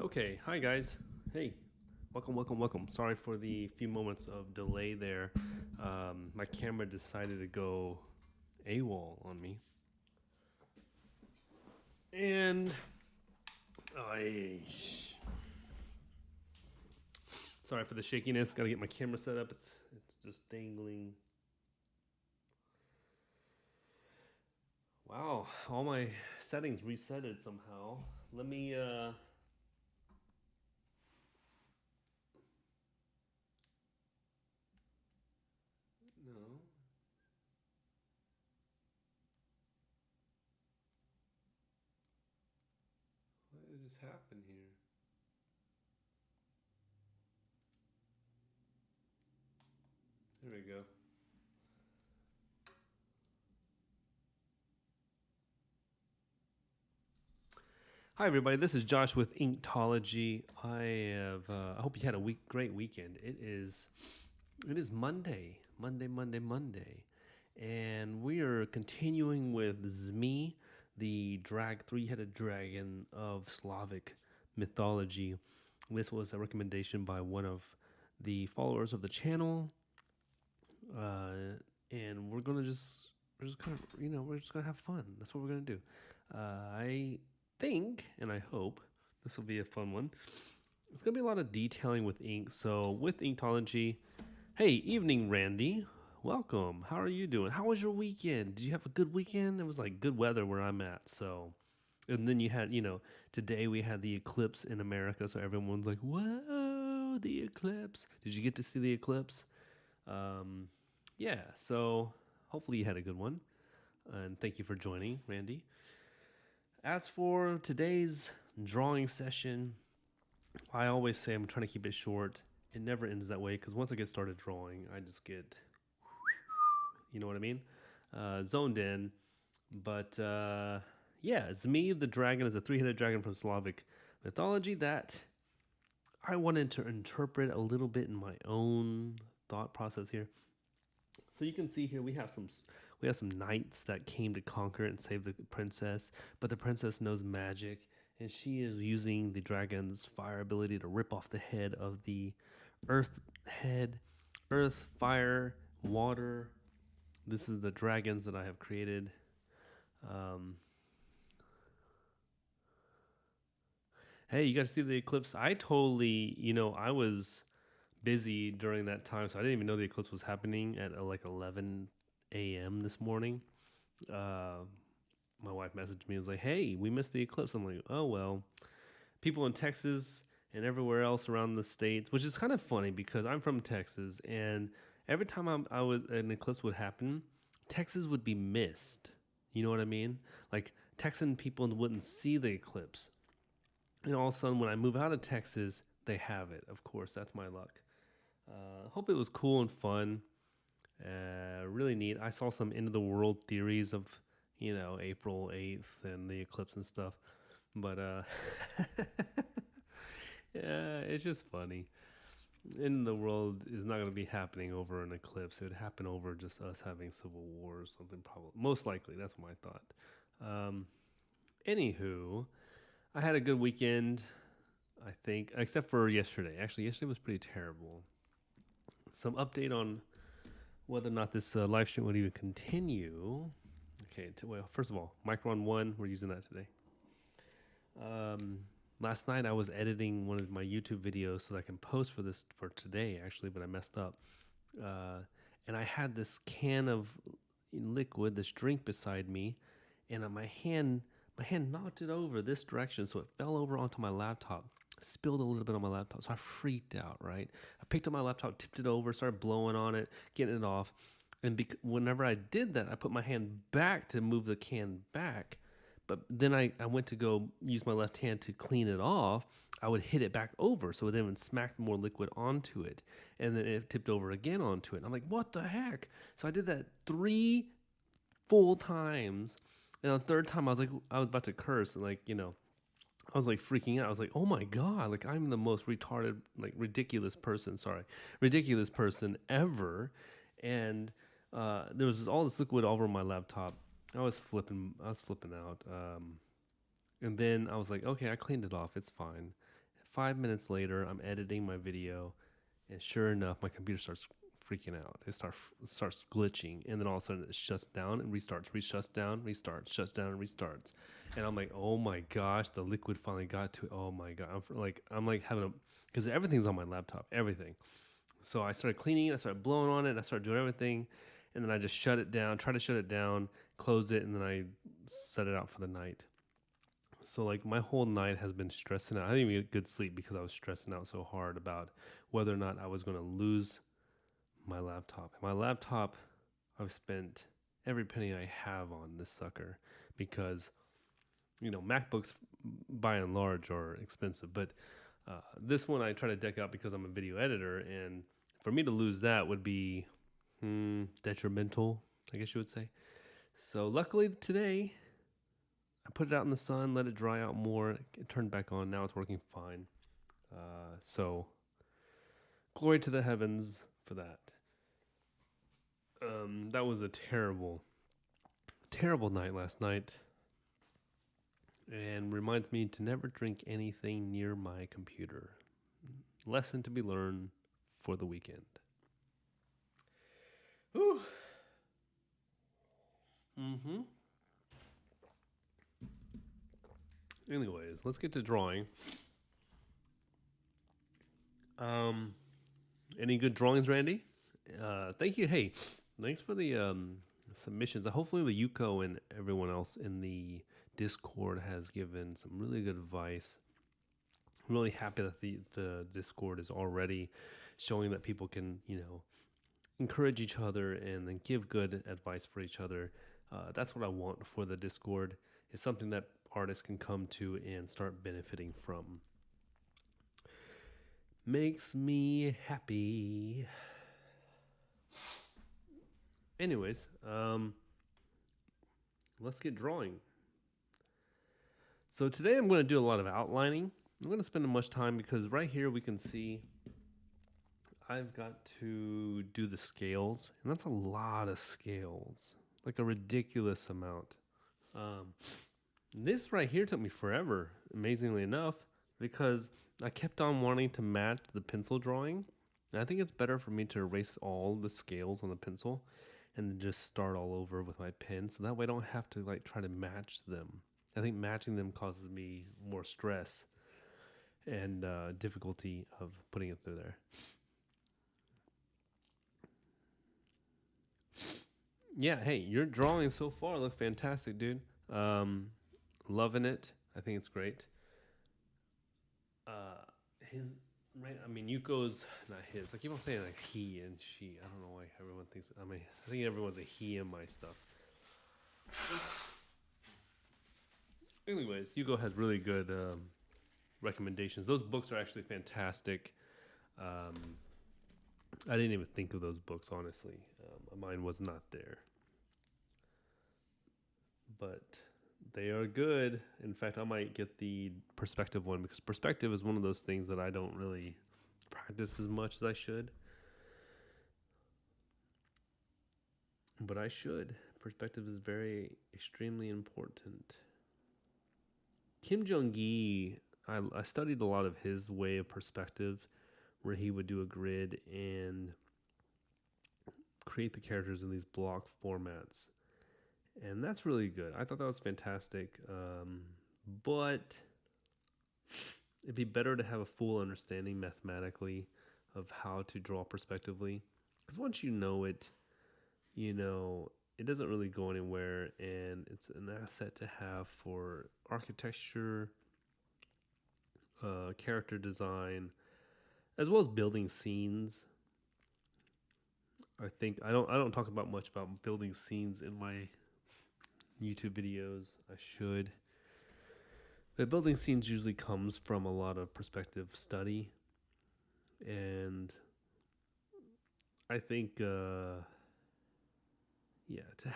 Okay, hi guys. Hey, welcome. Sorry for the few moments of delay there. My camera decided to go AWOL on me, and I. Sorry for the shakiness. Got to get my camera set up. It's just dangling. Wow, all my settings resetted somehow. Let me. No. What just happened here? There we go. Hi everybody, this is Josh with Inktology. I hope you had a great weekend. It is Monday, and we are continuing with Zmei, the three-headed dragon of Slavic mythology. This was a recommendation by one of the followers of the channel, and we're just gonna have fun. That's what we're gonna do. I think and I hope this will be a fun one. It's gonna be a lot of detailing with ink. So with Inktology, hey, evening, Randy. Welcome. How are you doing? How was your weekend? Did you have a good weekend? It was like good weather where I'm at. So, and then you had, today we had the eclipse in America. So everyone's like, whoa, the eclipse. Did you get to see the eclipse? Yeah. So hopefully you had a good one. And thank you for joining, Randy. As for today's drawing session, I always say I'm trying to keep it short. It never ends that way because once I get started drawing, I just get, you know what I mean, zoned in. But yeah, Zmei the dragon is a three-headed dragon from Slavic mythology that I wanted to interpret a little bit in my own thought process here. So you can see here we have some knights that came to conquer and save the princess, but the princess knows magic, and she is using the dragon's fire ability to rip off the head of the earth head, earth, fire, water. This is the dragons that I have created. Um, hey, you guys see the eclipse? I totally, I was busy during that time, so I didn't even know the eclipse was happening at like 11 a.m. this morning. Uh, my wife messaged me and was like, "Hey, we missed the eclipse." I'm like, "Oh well." People in Texas and everywhere else around the states, which is kind of funny because I'm from Texas, and every time an eclipse would happen, Texas would be missed. You know what I mean? Like Texan people wouldn't see the eclipse, and all of a sudden, when I move out of Texas, they have it. Of course, that's my luck. Hope it was cool and fun. Really neat. I saw some end of the world theories of, April 8th and the eclipse and stuff. But yeah, it's just funny. End of the world is not going to be happening over an eclipse. It would happen over just us having civil war or something. Probably, most likely. That's my thought. Um, Anywho, I had a good weekend. I think, except for yesterday. Actually, yesterday was pretty terrible. Some update on whether or not this live stream would even continue. Okay, well, first of all, Micron 1, we're using that today. Last night I was editing one of my YouTube videos so that I can post for today, actually, but I messed up. And I had this can of liquid, this drink beside me, and my hand knocked it over this direction, so it fell over onto my laptop, spilled a little bit on my laptop, so I freaked out, right? I picked up my laptop, tipped it over, started blowing on it, getting it off, and whenever I did that, I put my hand back to move the can back, but then I went to go use my left hand to clean it off. I would hit it back over, so it then would smack more liquid onto it, and then it tipped over again onto it. And I'm like, what the heck? So I did that 3 full times, and on the third time, I was about to curse, and I was like freaking out. I was like, oh my God, like I'm the most retarded, like ridiculous person ever. And there was all this liquid all over my laptop. I was flipping out. And then I was like, okay, I cleaned it off. It's fine. 5 minutes later, I'm editing my video, and sure enough, my computer starts freaking out. It starts glitching, and then all of a sudden it shuts down and restarts, reshuts down, restarts, shuts down and restarts. And I'm like, oh my gosh, the liquid finally got to it. Oh my god, I'm like having a, because everything's on my laptop, everything. So I started cleaning, I started blowing on it, I started doing everything, and then I just shut it down, try to shut it down, close it, and then I set it out for the night. So like my whole night has been stressing out. I didn't even get good sleep because I was stressing out so hard about whether or not I was going to lose my laptop. And my laptop, I've spent every penny I have on this sucker because, MacBooks by and large are expensive. But this one I try to deck out because I'm a video editor. And for me to lose that would be detrimental, I guess you would say. So luckily today, I put it out in the sun, let it dry out more. It turned back on. Now it's working fine. So glory to the heavens for that. That was a terrible, terrible night last night. And reminds me to never drink anything near my computer. Lesson to be learned for the weekend. Whew. Anyways, let's get to drawing. Any good drawings, Randy? Thank you. Hey, thanks for the submissions. Hopefully the Yuko and everyone else in the Discord has given some really good advice. I'm really happy that the Discord is already showing that people can, encourage each other and then give good advice for each other. That's what I want for the Discord. It's something that artists can come to and start benefiting from. Makes me happy. Anyways, let's get drawing. So today I'm going to do a lot of outlining. I'm going to spend much time because right here we can see I've got to do the scales, and that's a lot of scales, like a ridiculous amount. This right here took me forever, amazingly enough, because I kept on wanting to match the pencil drawing. And I think it's better for me to erase all the scales on the pencil and then just start all over with my pen. So that way I don't have to try to match them. I think matching them causes me more stress and difficulty of putting it through there. Yeah, hey, your drawing so far look fantastic, dude. Loving it. I think it's great. Yuko's not his. I keep on saying he and she. I don't know why everyone thinks. I think everyone's a he in my stuff. Anyways, Yuko has really good recommendations. Those books are actually fantastic. I didn't even think of those books, honestly. Mine was not there. But they are good. In fact, I might get the perspective one because perspective is one of those things that I don't really practice as much as I should. But I should. Perspective is extremely important. Kim Jong-gi, I studied a lot of his way of perspective where he would do a grid and create the characters in these block formats. And that's really good. I thought that was fantastic. But it'd be better to have a full understanding mathematically of how to draw perspectively. Because once you know it, it doesn't really go anywhere. And it's an asset to have for architecture, character design, as well as building scenes. I think I don't talk about much about building scenes in my YouTube videos. I should. But building scenes usually comes from a lot of perspective study. And I think, to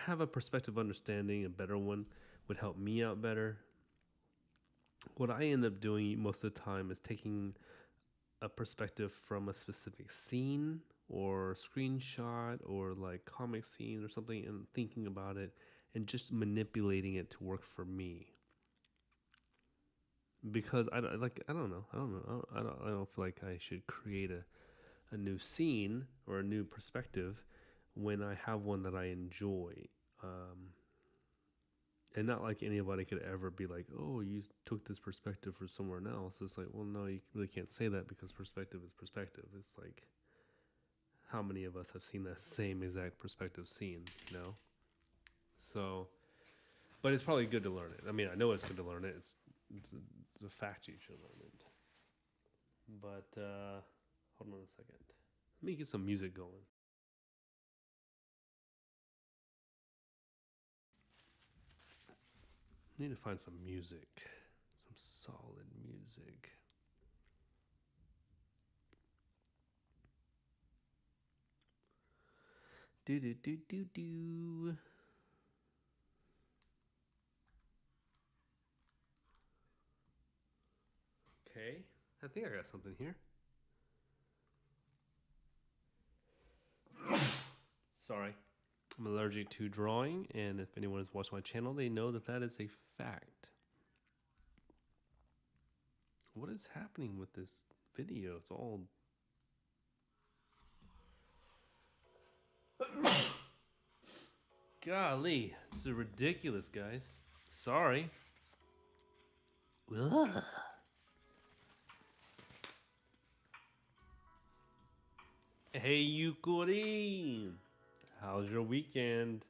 have a perspective understanding, a better one, would help me out better. What I end up doing most of the time is taking a perspective from a specific scene or screenshot or comic scene or something and thinking about it and just manipulating it to work for me. because I don't know. I don't feel like I should create a new scene or a new perspective when I have one that I enjoy. Um, and not like anybody could ever be like, oh, you took this perspective from somewhere else. It's like, well, no, you really can't say that because perspective is perspective. It's like, how many of us have seen that same exact perspective scene, you know? So, but it's probably good to learn it. I mean, I know it's good to learn it. It's a fact you should learn it. But hold on a second. Let me get some music going. I need to find some music, some solid music. Do do do do do. Okay, I think I got something here. Sorry, I'm allergic to drawing, and if anyone has watched my channel, they know that that is a fact. What is happening with this video? It's all. Golly, this is ridiculous, guys. Sorry. Ugh. Hey, Yukuri. How's your weekend?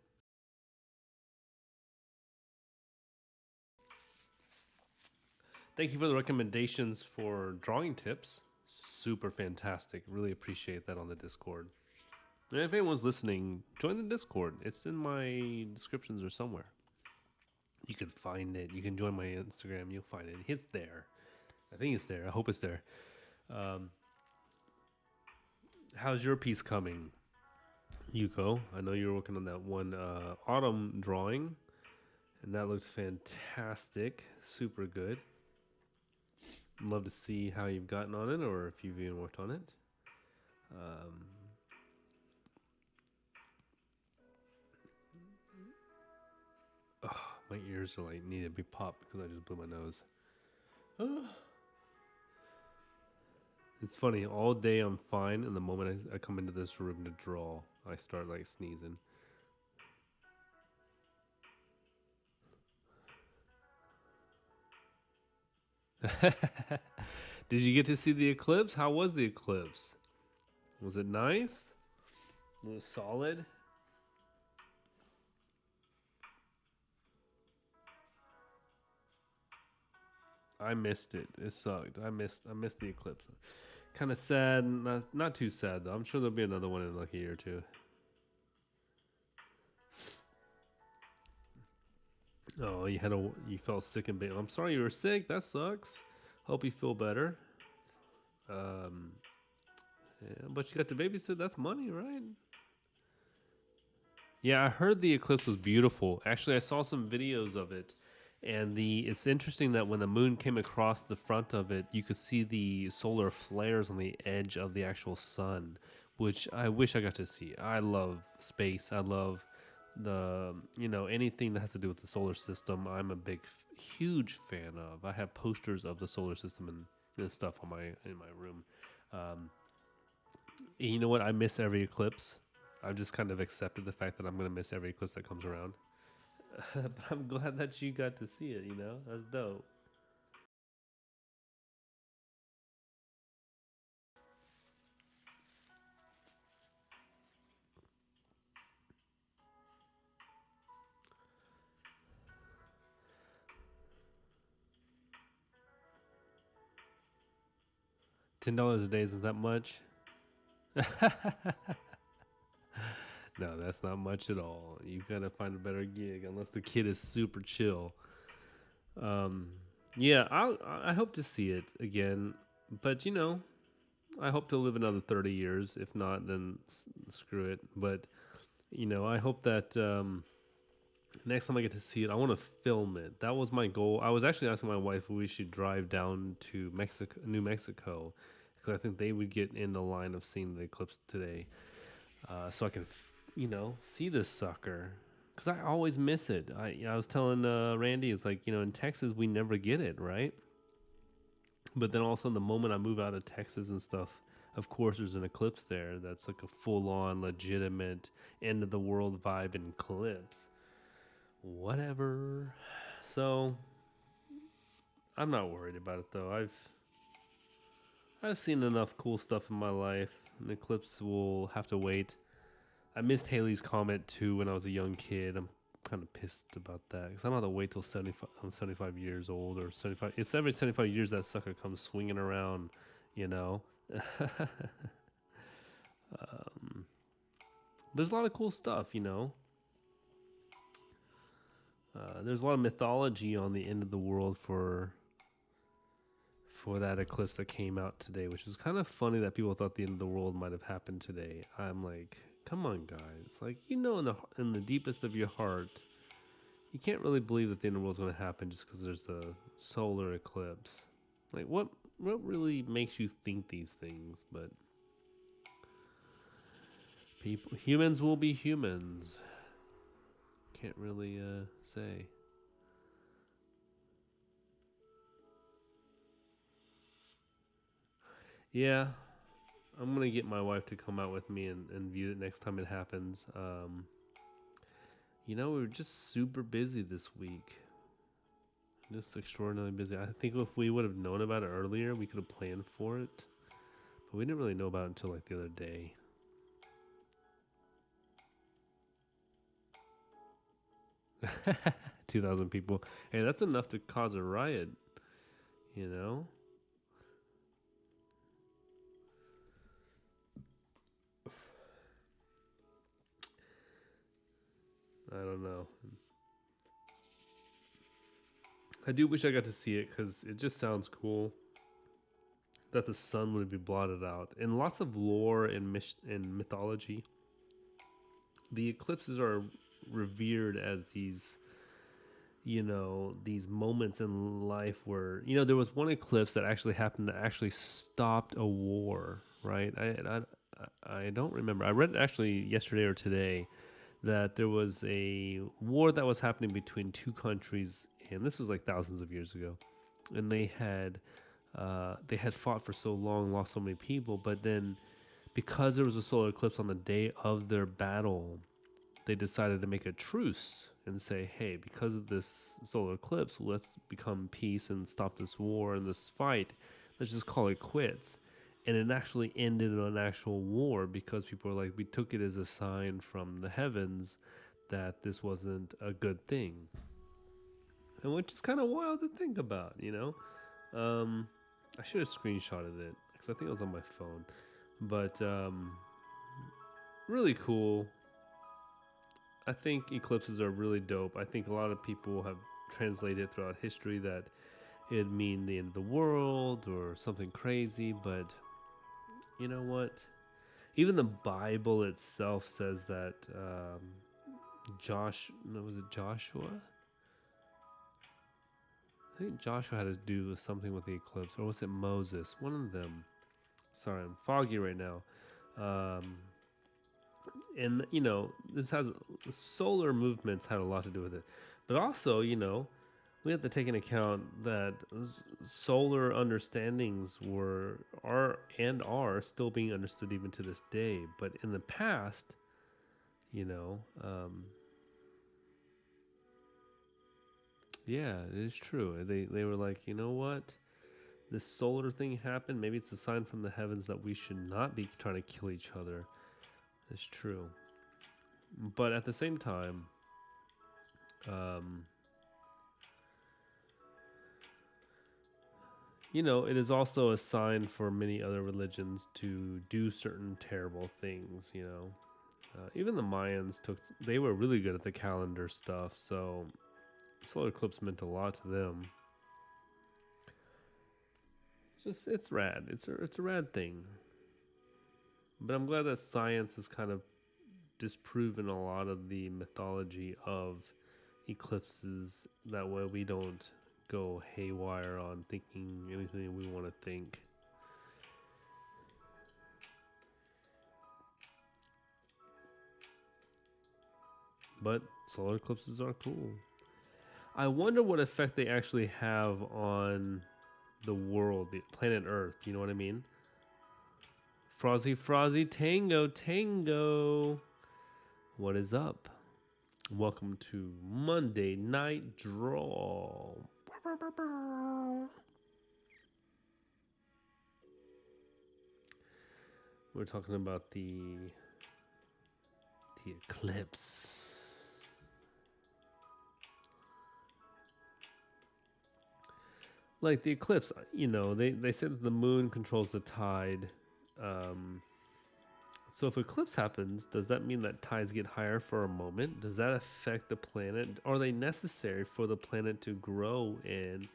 Thank you for the recommendations for drawing tips. Super fantastic. Really appreciate that on the Discord. And if anyone's listening, join the Discord. It's in my descriptions or somewhere. You can find it. You can join my Instagram. You'll find it. It's there. I think it's there. I hope it's there. How's your piece coming, Yuko? I know you were working on that one autumn drawing, and that looked fantastic. Super good. I'd love to see how you've gotten on it, or if you've even worked on it. Oh, my ears are like need to be popped because I just blew my nose. It's funny. All day I'm fine, and the moment I come into this room to draw, I start like sneezing. Did you get to see the eclipse? How was the eclipse? Was it nice? Was it solid? I missed it. It sucked. I missed the eclipse. Kind of sad. Not too sad though. I'm sure there'll be another one in like a year or two. Oh, you felt sick and I'm sorry you were sick. That sucks. Hope you feel better. Yeah, but you got to babysit. That's money, right? Yeah, I heard the eclipse was beautiful. Actually, I saw some videos of it, and it's interesting that when the moon came across the front of it, you could see the solar flares on the edge of the actual sun, which I wish I got to see. I love space. I love anything that has to do with the solar system. I'm a huge fan of. I have posters of the solar system and stuff in my room. You know what? I miss every eclipse. I've just kind of accepted the fact that I'm going to miss every eclipse that comes around. But I'm glad that you got to see it, That's dope. $10 a day isn't that much? No, that's not much at all. You gotta find a better gig unless the kid is super chill. Yeah, I hope to see it again, but I hope to live another 30 years. If not, then screw it. But I hope that next time I get to see it, I want to film it. That was my goal. I was actually asking my wife if we should drive down to New Mexico, because I think they would get in the line of seeing the eclipse today, so I can, see this sucker. Because I always miss it. I was telling Randy, it's like in Texas we never get it, right? But then all of a sudden, the moment I move out of Texas and stuff, of course, there's an eclipse there. That's like a full-on, legitimate end of the world vibe eclipse. Whatever. So I'm not worried about it though. I've seen enough cool stuff in my life. An eclipse will have to wait. I missed Haley's Comet too when I was a young kid. I'm kind of pissed about that because I don't have to wait till 75. I'm 75 years old or 75. It's every 75 years that sucker comes swinging around, you know. There's a lot of cool stuff, you know. There's a lot of mythology on the end of the world for that eclipse that came out today, which is kind of funny that people thought the end of the world might have happened today. I'm like, come on, guys. Like, you know, in the deepest of your heart, you can't really believe that the end of the world's going to happen just because there's a solar eclipse. Like, what really makes you think these things? But humans will be humans. Can't really say. Yeah, I'm gonna get my wife to come out with me and view it next time it happens. You know, we were just super busy this week. Just extraordinarily busy. I think if we would have known about it earlier, we could have planned for it. But we didn't really know about it until like the other day. $2,000 people. Hey, that's enough to cause a riot, you know? I don't know. I do wish I got to see it because it just sounds cool that the sun would be blotted out. In lots of lore and mythology, the eclipses are revered as these, you know, these moments in life where, you know, there was one eclipse that actually happened that actually stopped a war, right? I don't remember. I read it actually yesterday or today that there was a war that was happening between two countries, and this was like thousands of years ago, and they had fought for so long, lost so many people, but then because there was a solar eclipse on the day of their battle, they decided to make a truce and say, hey, because of this solar eclipse, let's become peace and stop this war and this fight. Let's just call it quits. And it actually ended in an actual war because people were like, we took it as a sign from the heavens that this wasn't a good thing. And which is kind of wild to think about, you know? I should have screenshotted it because I think it was on my phone. But really cool. I think eclipses are really dope. I think a lot of people have translated throughout history that it'd mean the end of the world or something crazy, but you know what? Even the Bible itself says that was it Joshua? I think Joshua had to do with something with the eclipse, or was it Moses? One of them. Sorry, I'm foggy right now. And you know, solar movements had a lot to do with it, but also, you know, we have to take into account that solar understandings are still being understood even to this day. But in the past, you know, yeah, it is true. They were like, you know what, this solar thing happened. Maybe it's a sign from the heavens that we should not be trying to kill each other. It's true. But at the same time, you know, it is also a sign for many other religions to do certain terrible things, you know. Even the Mayans they were really good at the calendar stuff, so solar eclipse meant a lot to them. It's rad. It's a rad thing. But I'm glad that science has kind of disproven a lot of the mythology of eclipses. That way we don't go haywire on thinking anything we want to think. But solar eclipses are cool. I wonder what effect they actually have on the world, the planet Earth. You know what I mean? Frozzy, Frozzy, Tango, Tango. What is up? Welcome to Monday Night Draw. We're talking about the eclipse. Like the eclipse, you know, they said that the moon controls the tide. So if eclipse happens, does that mean that tides get higher for a moment? Does that affect the planet? Are they necessary for the planet to grow and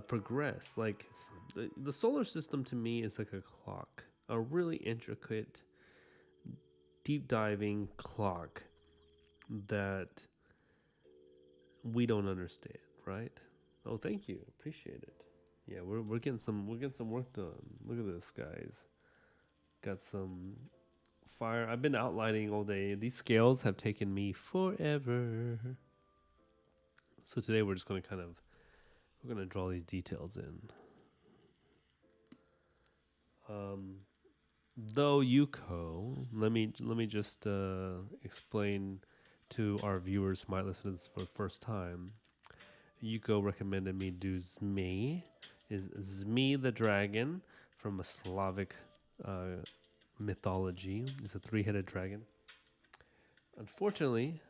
progress? Like the solar system to me is like a clock, a really intricate, deep diving clock that we don't understand, right? Oh, thank you, appreciate it. Yeah, we're getting some work done. Look at this, guys. Got some fire. I've been outlining all day. These scales have taken me forever. So today we're just going to we're going to draw these details in. Though Yuko, let me just explain to our viewers who might listen to this for the first time. Yuko recommended me do Zmei. Is Zmei the dragon from a Slavic mythology. It's a 3-headed dragon. Unfortunately,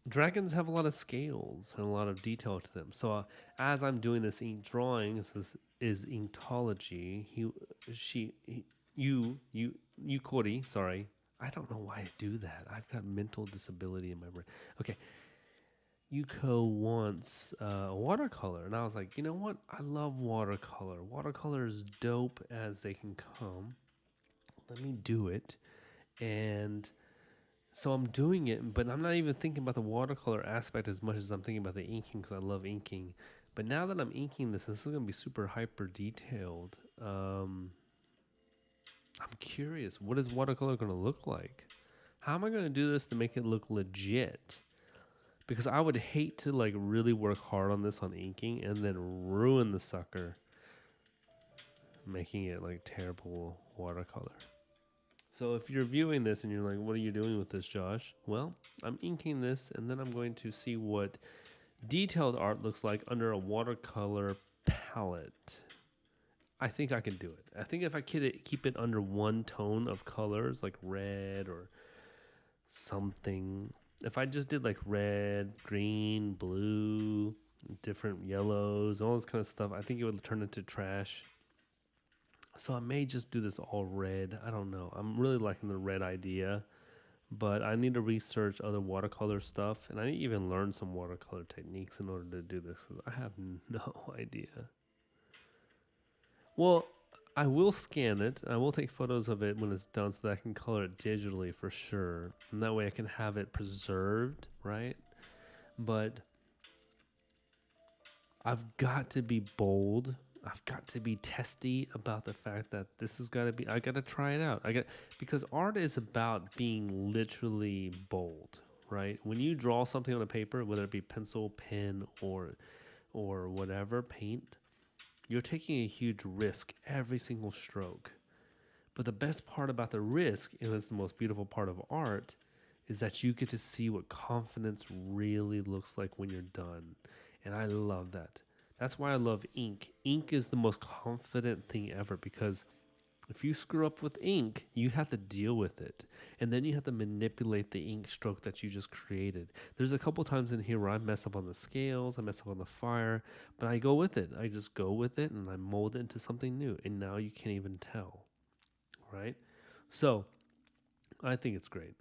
dragons have a lot of scales and a lot of detail to them. So as I'm doing this ink drawing, this is Inktology. You, Cody, sorry. I don't know why I do that. I've got mental disability in my brain. Okay. Yuko wants watercolor. And I was like, you know what? I love watercolor. Watercolor is dope as they can come. Let me do it. And so I'm doing it, but I'm not even thinking about the watercolor aspect as much as I'm thinking about the inking because I love inking. But now that I'm inking this is going to be super hyper detailed. I'm curious, what is watercolor going to look like? How am I going to do this to make it look legit? Because I would hate to like really work hard on this on inking and then ruin the sucker, making it like terrible watercolor. So if you're viewing this and you're like, what are you doing with this, Josh? Well, I'm inking this and then I'm going to see what detailed art looks like under a watercolor palette. I think I can do it. I think if I keep it under one tone of colors, like red or something. If I just did like red, green, blue, different yellows, all this kind of stuff, I think it would turn into trash. So I may just do this all red. I don't know. I'm really liking the red idea, but I need to research other watercolor stuff, and I need to even learn some watercolor techniques in order to do this. I have no idea. Well, I will scan it. I will take photos of it when it's done so that I can color it digitally for sure. And that way I can have it preserved, right? But I've got to be bold. I've got to be testy about the fact that this has got to be, I got to try it out. Because art is about being literally bold, right? When you draw something on a paper, whether it be pencil, pen, or whatever, paint, you're taking a huge risk every single stroke. But the best part about the risk, and it's the most beautiful part of art, is that you get to see what confidence really looks like when you're done. And I love that. That's why I love ink. Ink is the most confident thing ever because if you screw up with ink, you have to deal with it. And then you have to manipulate the ink stroke that you just created. There's a couple times in here where I mess up on the scales, I mess up on the fire, but I go with it. I just go with it and I mold it into something new. And now you can't even tell, right? So I think it's great.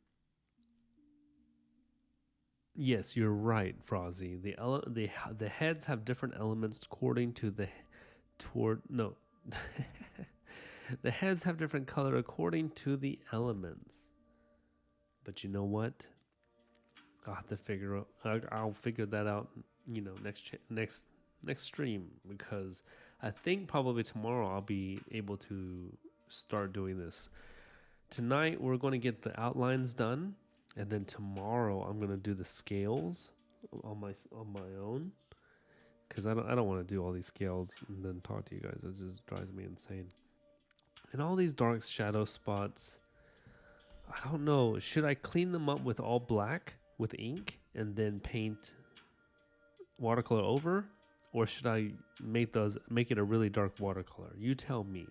Yes, you're right, Frozzy. The heads have different elements according to the the heads have different color according to the elements. But you know what? I'll have to figure out. I'll figure that out. You know, next stream because I think probably tomorrow I'll be able to start doing this. Tonight we're going to get the outlines done. And then tomorrow I'm gonna do the scales on my own. because I don't want to do all these scales and then talk to you guys. It just drives me insane. And all these dark shadow spots, I don't know. Should I clean them up with all black with ink and then paint watercolor over, or should I make it a really dark watercolor? You tell me.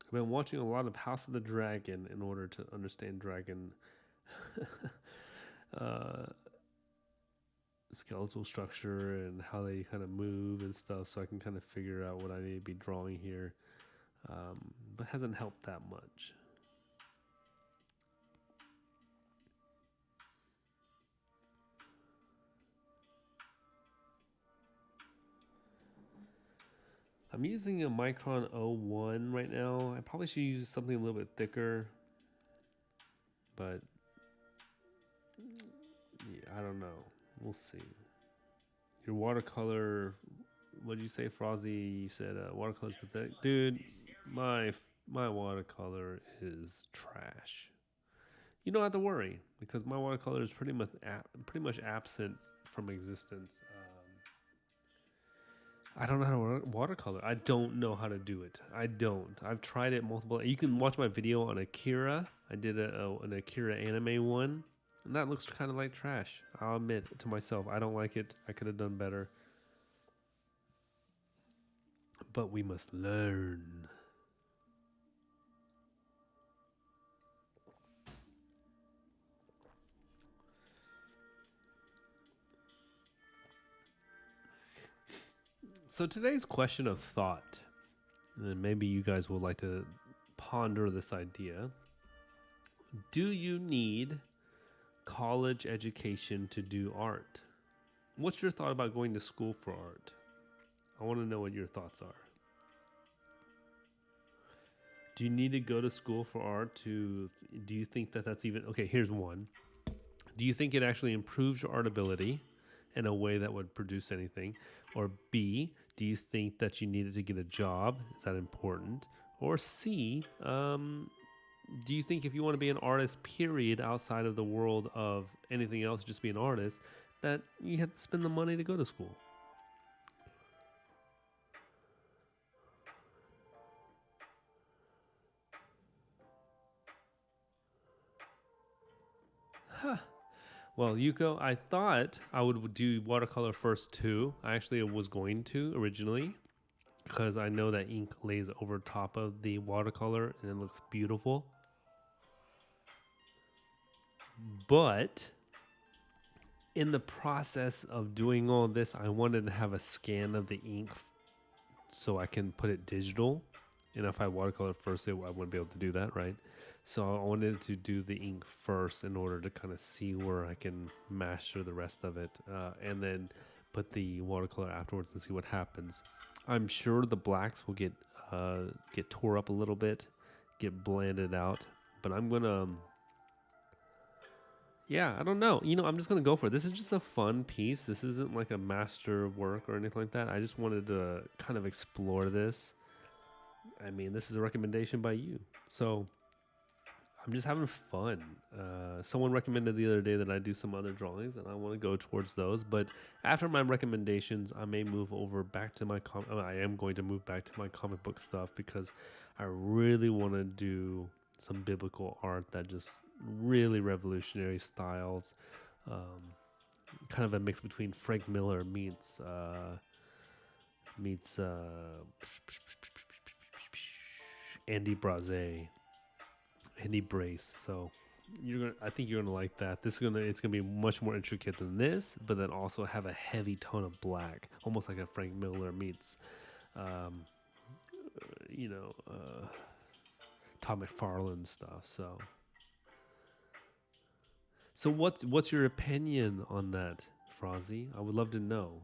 I've been watching a lot of House of the Dragon in order to understand dragon uh, skeletal structure and how they kind of move and stuff, so I can kind of figure out what I need to be drawing here. But hasn't helped that much. I'm using a Micron 01 right now. I probably should use something a little bit thicker, but yeah, I don't know. We'll see. Your watercolor, what did you say, Frozzy? You said watercolor's pathetic. Dude, my watercolor is trash. You don't have to worry because my watercolor is pretty much absent from existence. I don't know how to watercolor. I don't know how to do it. I don't. I've tried it multiple. You can watch my video on Akira. I did an Akira anime one, and that looks kind of like trash. I'll admit to myself, I don't like it. I could have done better. But we must learn. So today's question of thought, and maybe you guys would like to ponder this idea. Do you need college education to do art? What's your thought about going to school for art? I want to know what your thoughts are. Do you need to go to school for art do you think that that's even, okay, here's one. Do you think it actually improves your art ability in a way that would produce anything? Or B, do you think that you needed to get a job? Is that important? Or C, do you think if you want to be an artist, period, outside of the world of anything else, just be an artist, that you have to spend the money to go to school? Huh. Well, Yuko, I thought I would do watercolor first too. I actually was going to originally because I know that ink lays over top of the watercolor and it looks beautiful. But in the process of doing all this, I wanted to have a scan of the ink so I can put it digital. And if I watercolor first, I wouldn't be able to do that, right? So I wanted to do the ink first in order to kind of see where I can master the rest of it, and then put the watercolor afterwards and see what happens. I'm sure the blacks will get tore up a little bit, get blended out, but I'm gonna. Yeah, I don't know. I'm just gonna go for it. This is just a fun piece. This isn't like a master work or anything like that. I just wanted to kind of explore this. I mean, this is a recommendation by you, so I'm just having fun. Someone recommended the other day that I do some other drawings, and I want to go towards those. But after my recommendations, I may move over back to my I am going to move back to my comic book stuff because I really want to do some biblical art that just really revolutionary styles. Kind of a mix between Frank Miller meets Andy Braze. Andy Brace. So I think you're gonna like that. It's gonna be much more intricate than this, but then also have a heavy tone of black, almost like a Frank Miller meets, Todd McFarlane stuff. So what's your opinion on that, Frozzy? I would love to know.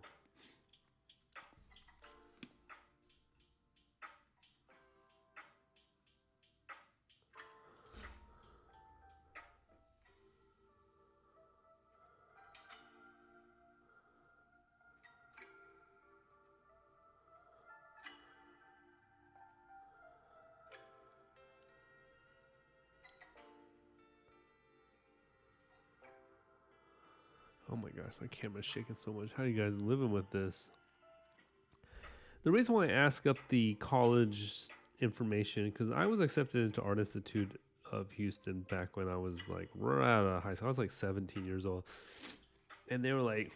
my gosh, my camera's shaking so much. How are you guys living with this? The reason why I ask up the college information, because I was accepted into Art Institute of Houston back when I was like right out of high school. I was like 17 years old, and they were like,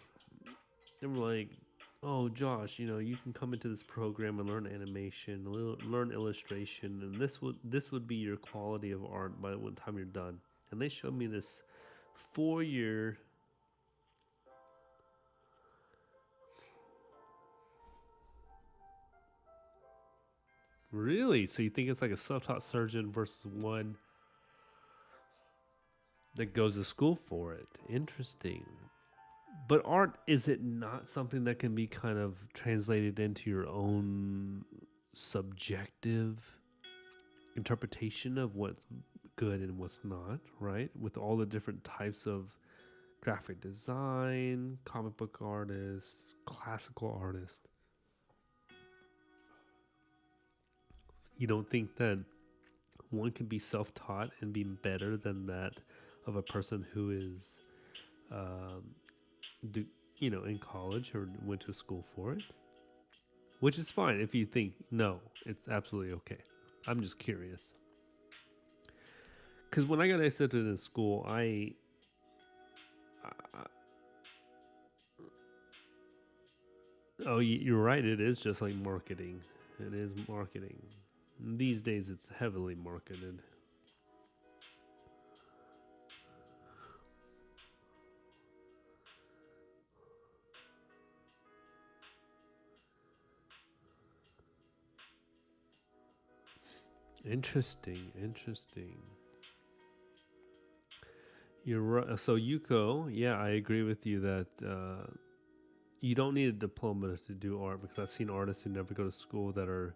"Oh, Josh, you can come into this program and learn animation, learn illustration, and this would be your quality of art by the time you're done." And they showed me this 4-year. Really? So you think it's like a self-taught surgeon versus one that goes to school for it? Interesting. But art, is it not something that can be kind of translated into your own subjective interpretation of what's good and what's not, right? With all the different types of graphic design, comic book artists, classical artists. You don't think that one can be self-taught and be better than that of a person who is, um, in college or went to school for it? Which is fine if you think no, it's absolutely okay. I'm just curious. Because when I got accepted in school, you're right. It is just like marketing. It is marketing. These days, it's heavily marketed. Interesting. You're right. So Yuko, yeah, I agree with you that you don't need a diploma to do art, because I've seen artists who never go to school that are,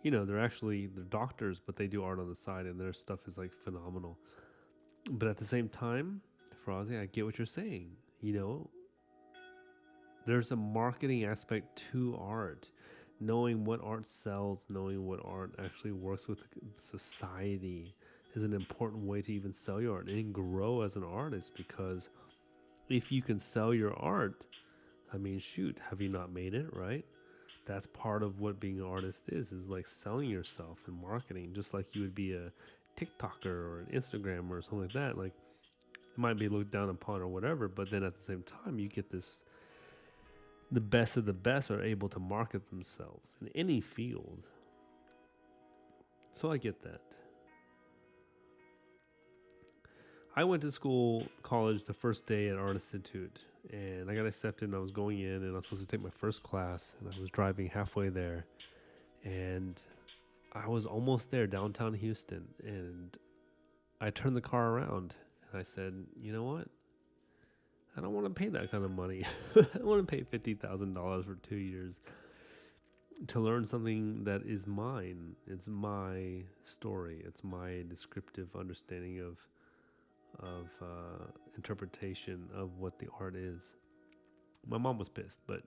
they're doctors, but they do art on the side, and their stuff is like phenomenal. But at the same time, Frozy, I get what you're saying. There's a marketing aspect to art. Knowing what art sells, knowing what art actually works with society is an important way to even sell your art and grow as an artist. Because if you can sell your art, I mean, shoot, have you not made it, right? That's part of what being an artist is like selling yourself and marketing, just like you would be a TikToker or an Instagrammer or something like that. Like, it might be looked down upon or whatever, but then at the same time, you get the best of the best are able to market themselves in any field. So I get that. I went to college the first day at Art Institute, and I got accepted, and I was going in, and I was supposed to take my first class, and I was driving halfway there, and I was almost there, downtown Houston, and I turned the car around, and I said, you know what? I don't want to pay that kind of money. I don't want to pay $50,000 for 2 years to learn something that is mine. It's my story. It's my descriptive understanding of interpretation of what the art is. My mom was pissed, but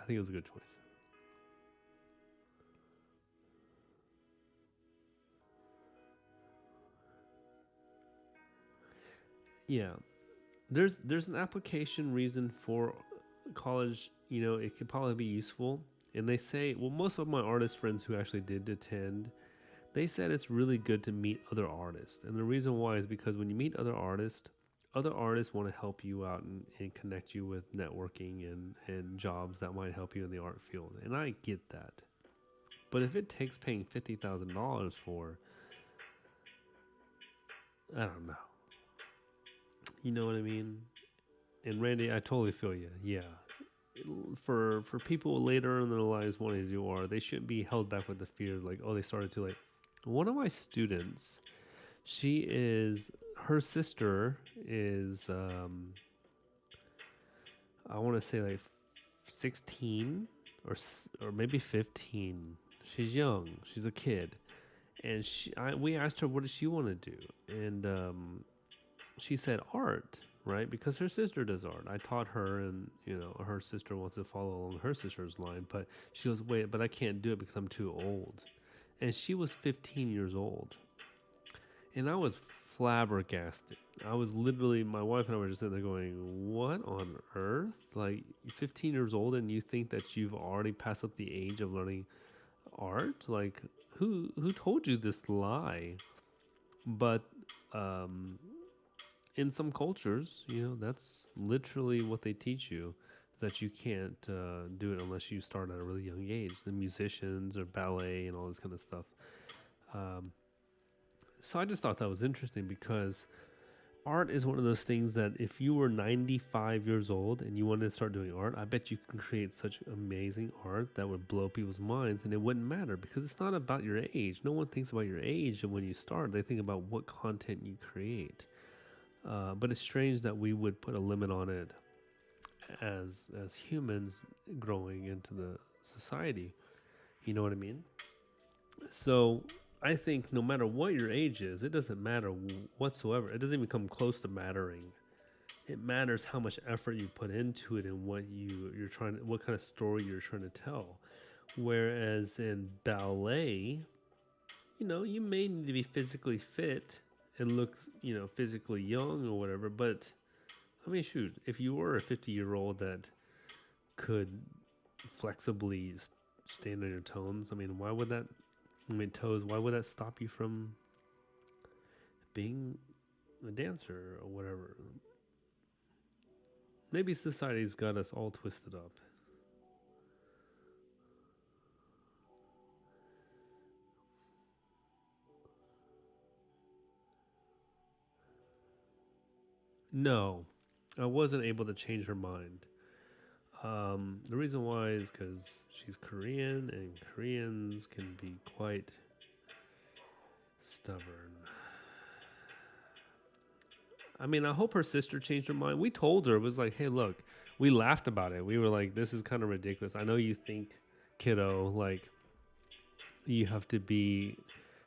I think it was a good choice. Yeah. There's an application reason for college. It could probably be useful. And they say, well, most of my artist friends who actually did attend, they said it's really good to meet other artists. And the reason why is because when you meet other artists want to help you out and connect you with networking and jobs that might help you in the art field. And I get that. But if it takes paying $50,000 for, I don't know. You know what I mean? And Randy, I totally feel you. Yeah. For people later in their lives wanting to do art, they shouldn't be held back with the fear like, oh, they started too late. One of my students, her sister is, I want to say like 16 or maybe 15. She's young. She's a kid. And we asked her, what does she want to do? And she said art, right? Because her sister does art. I taught her, and her sister wants to follow along her sister's line. But she goes, wait, but I can't do it because I'm too old. And she was 15 years old. And I was flabbergasted. I was literally, my wife and I were just sitting there going, "What on earth? Like, you're 15 years old and you think that you've already passed up the age of learning art? Like, who told you this lie?" But um, in some cultures, that's literally what they teach you. That you can't do it unless you start at a really young age. The musicians or ballet and all this kind of stuff. Um, so I just thought that was interesting because art is one of those things that if you were 95 years old and you wanted to start doing art, I bet you can create such amazing art that would blow people's minds, and it wouldn't matter because it's not about your age. No one thinks about your age when you start. They think about what content you create. But it's strange that we would put a limit on it as humans growing into the society. You know what I mean? So I think no matter what your age is, it doesn't matter whatsoever. It doesn't even come close to mattering. It matters how much effort you put into it and what kind of story you're trying to tell. Whereas in ballet, you may need to be physically fit and look, physically young or whatever. But I mean, shoot, if you were a 50-year-old that could flexibly stand on your toes, I mean, why would that stop you from being a dancer or whatever? Maybe society's got us all twisted up. No, I wasn't able to change her mind. The reason why is because she's Korean, and Koreans can be quite stubborn. I mean, I hope her sister changed her mind. We told her, it was like, hey, look, we laughed about it. We were like, this is kind of ridiculous. I know you think, kiddo, like you have to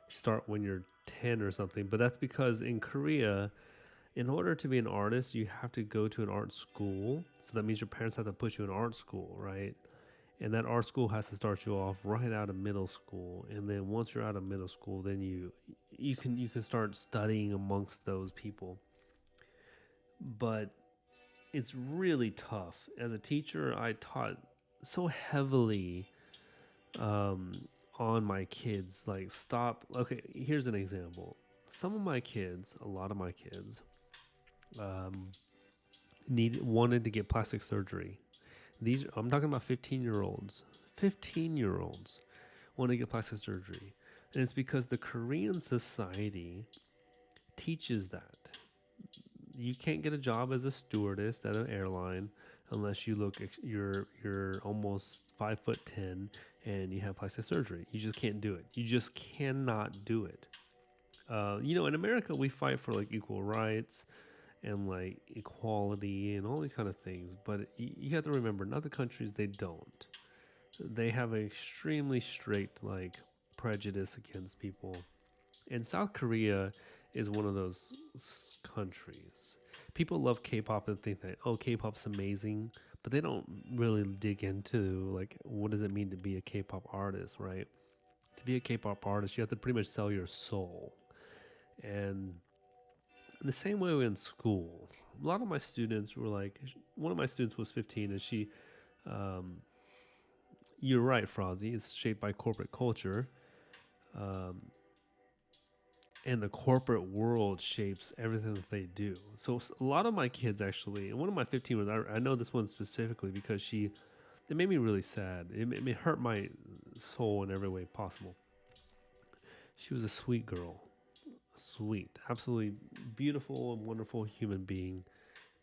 start when you're 10 or something, but that's because in Korea, in order to be an artist, you have to go to an art school. So that means your parents have to put you in art school, right? And that art school has to start you off right out of middle school. And then once you're out of middle school, then you can start studying amongst those people. But it's really tough. As a teacher, I taught so heavily on my kids. Like, stop. Okay, here's an example. A lot of my kids, um, wanted to get plastic surgery. I'm talking about 15-year-olds. 15-year-olds want to get plastic surgery, and it's because the Korean society teaches that you can't get a job as a stewardess at an airline unless you're almost 5'10" and you have plastic surgery. You just can't do it. You just cannot do it. In America we fight for like equal rights and like equality and all these kind of things, but you have to remember in other countries they don't. They have an extremely strict like prejudice against people. And South Korea is one of those countries. People love K-pop and think that, oh, K-pop's amazing, but they don't really dig into like what does it mean to be a K-pop artist, right? To be a K-pop artist, you have to pretty much sell your soul. And in the same way in school, a lot of my students were like, one of my students was 15 and she, you're right, Frozzy, it's shaped by corporate culture. Um, and the corporate world shapes everything that they do. So a lot of my kids actually, and one of my 15 was, I know this one specifically because it made me really sad. It hurt my soul in every way possible. She was a sweet girl, sweet, absolutely beautiful and wonderful human being.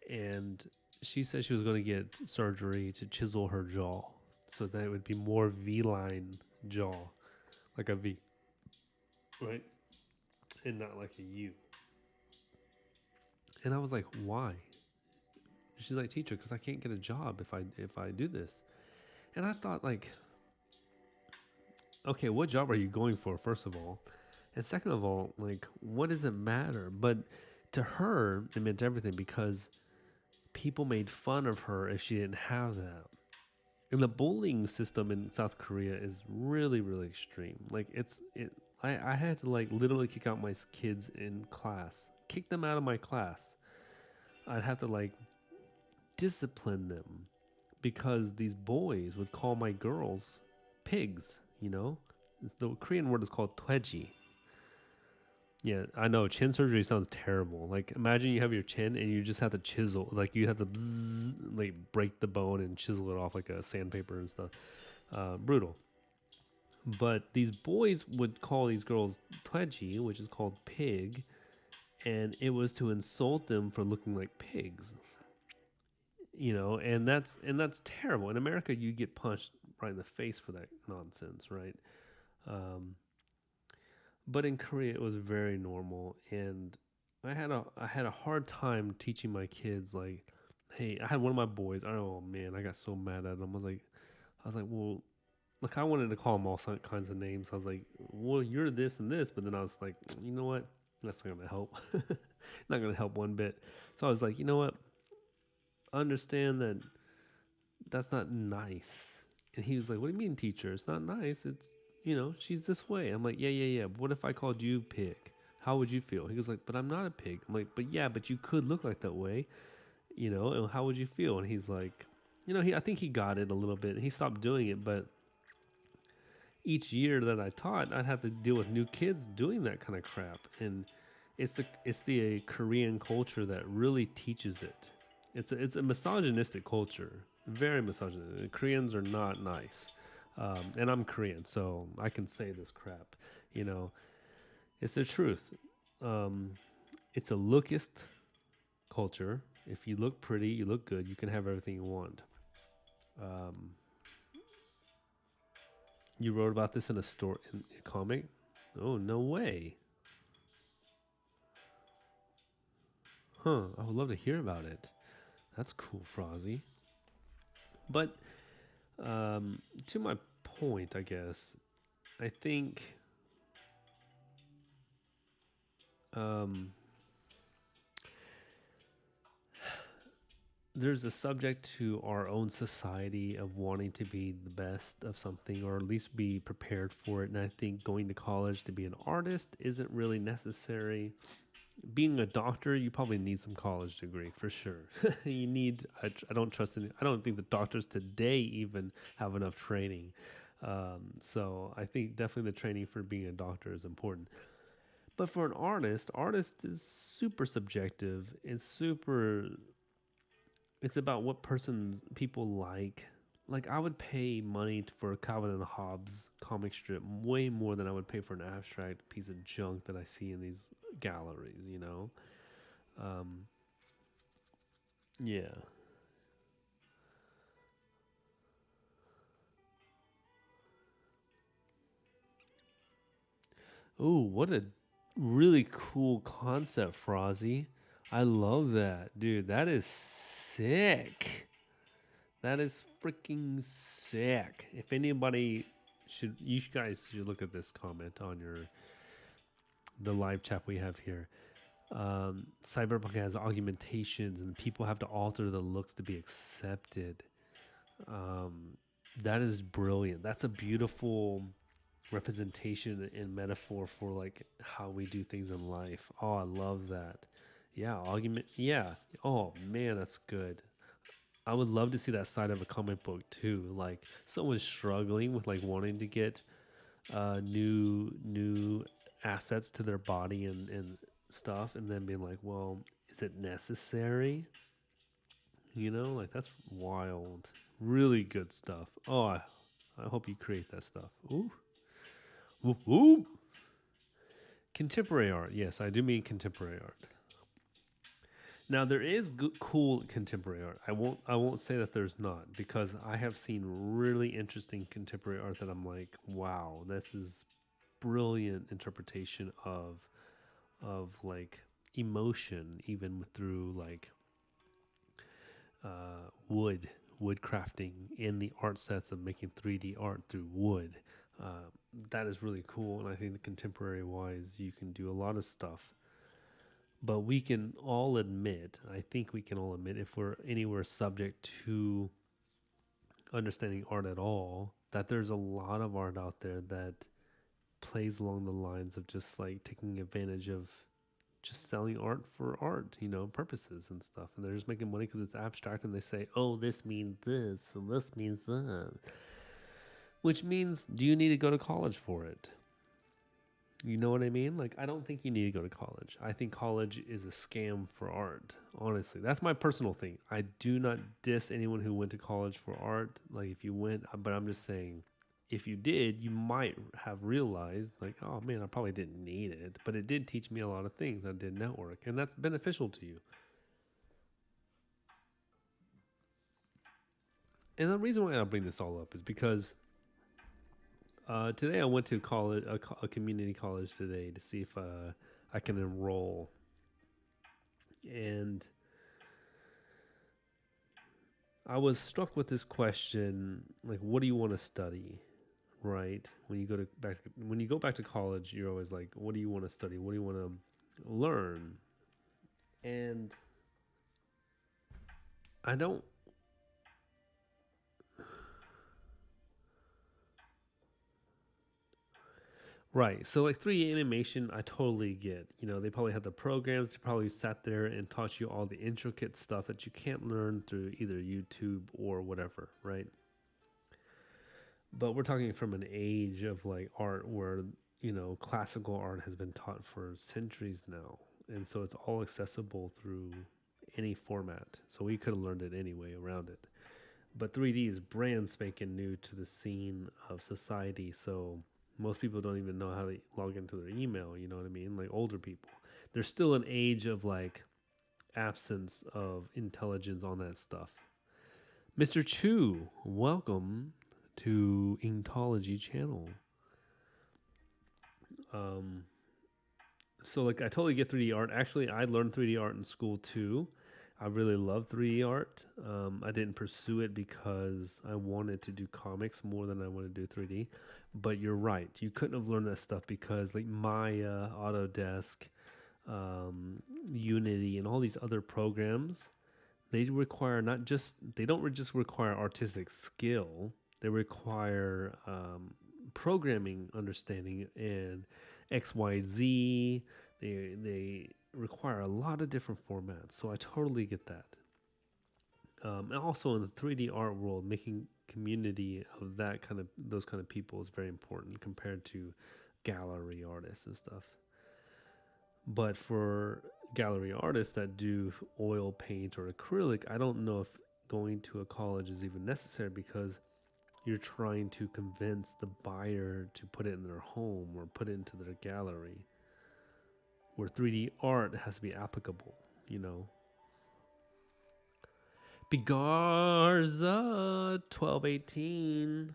And she said she was going to get surgery to chisel her jaw so that it would be more V-line jaw, like a V, right? And not like a U. And I was like, why? She's like, teacher, because I can't get a job if I do this. And I thought, like, okay, what job are you going for, first of all? And second of all, like, what does it matter? But to her, it meant everything because people made fun of her if she didn't have that. And the bullying system in South Korea is really, really extreme. Like, I had to like literally kick out my kids in class kick them out of my class. I'd have to like discipline them because these boys would call my girls pigs, you know? The Korean word is called tweji. Yeah, I know. Chin surgery sounds terrible. Like, imagine you have your chin and you just have to chisel. Like, you have to like break the bone and chisel it off like a sandpaper and stuff. Brutal. But these boys would call these girls tweji, which is called pig, and it was to insult them for looking like pigs. And that's terrible. In America, you get punched right in the face for that nonsense, right? Um, but in Korea, it was very normal, and I had a hard time teaching my kids like, hey, I had one of my boys. Oh man, I got so mad at him. I was like, well, like I wanted to call him all kinds of names. I was like, well, you're this and this, but then I was like, you know what? That's not gonna help. Not gonna help one bit. So I was like, you know what? Understand that that's not nice. And he was like, what do you mean, teacher? It's not nice. She's this way. I'm like, yeah, yeah, yeah. But what if I called you pig? How would you feel? He was like, but I'm not a pig. I'm like, but yeah, but you could look like that way, and how would you feel? And he's like, I think he got it a little bit. He stopped doing it, but each year that I taught, I'd have to deal with new kids doing that kind of crap. And it's the Korean culture that really teaches it. It's a misogynistic culture, very misogynistic. Koreans are not nice, and I'm Korean, so I can say this crap. You know, it's the truth. Um, it's a lookist culture. If you look pretty, you look good, you can have everything you want. Um, you wrote about this in a comic. Oh no way, huh? I would love to hear about it. That's cool, Frozzy. But to my point, I guess, I think um, there's a subject to our own society of wanting to be the best of something or at least be prepared for it. And I think going to college to be an artist isn't really necessary. Being a doctor, you probably need some college degree for sure. I don't trust any, I don't think the doctors today even have enough training. So I think definitely the training for being a doctor is important. But for an artist is super subjective. It's about what people like. Like I would pay money for a Calvin and Hobbes comic strip way more than I would pay for an abstract piece of junk that I see in these galleries. Um, yeah. Ooh, what a really cool concept, Frozzy. I love that. Dude, that is sick. That is freaking sick. If anybody you guys should look at this comment on the live chat we have here. Cyberpunk has augmentations, and people have to alter the looks to be accepted. Um, that is brilliant. That's a beautiful representation and metaphor for like how we do things in life. Oh, I love that. Yeah, augment. Yeah. Oh man, that's good. I would love to see that side of a comic book too. Like someone struggling with like wanting to get new assets to their body and stuff, and then being like, well, is it necessary? Like that's wild. Really good stuff. Oh, I hope you create that stuff. Ooh, ooh, ooh. Contemporary art. Yes, I do mean contemporary art. Now there is cool contemporary art. I won't say that there's not because I have seen really interesting contemporary art that I'm like, wow, this is brilliant interpretation of like emotion even through like wood crafting in the art sets of making 3D art through wood. Uh, that is really cool, and I think the contemporary wise, you can do a lot of stuff. But we can all admit, I think we can all admit, if we're anywhere subject to understanding art at all, that there's a lot of art out there that plays along the lines of just like taking advantage of just selling art for art, purposes and stuff. And they're just making money because it's abstract. And they say, oh, this means this and this means that. Which means, do you need to go to college for it? You know what I mean? Like, I don't think you need to go to college. I think college is a scam for art. Honestly, that's my personal thing. I do not diss anyone who went to college for art. Like, if you went, but I'm just saying, if you did, you might have realized, like, oh man, I probably didn't need it, but it did teach me a lot of things. I did network, and that's beneficial to you. And the reason why I bring this all up is because today I went to college, a community college today, to see if I can enroll. And I was struck with this question, like, what do you want to study? Right? When you go back to college, you're always like, what do you want to study? What do you want to learn? And I don't. Right. So like 3D animation, I totally get. They probably had the programs. They probably sat there and taught you all the intricate stuff that you can't learn through either YouTube or whatever, right? But we're talking from an age of like art where, classical art has been taught for centuries now. And so it's all accessible through any format. So we could have learned it anyway around it. But 3D is brand spanking new to the scene of society. So most people don't even know how to log into their email. You know what I mean? Like older people. There's still an age of like absence of intelligence on that stuff. Mr. Chu, welcome to Inkology channel. So like I totally get 3D art. Actually, I learned 3D art in school too. I really love 3D art. I didn't pursue it because I wanted to do comics more than I wanted to do 3D. But you're right. You couldn't have learned that stuff because like Maya, Autodesk, Unity, and all these other programs, they don't just require artistic skill. They require programming understanding and XYZ. They require a lot of different formats, so I totally get that. And also in the 3D art world, making community of those kind of people is very important compared to gallery artists and stuff. But for gallery artists that do oil paint or acrylic, I don't know if going to a college is even necessary because you're trying to convince the buyer to put it in their home or put it into their gallery, where 3D art has to be applicable, Bigarza 1218.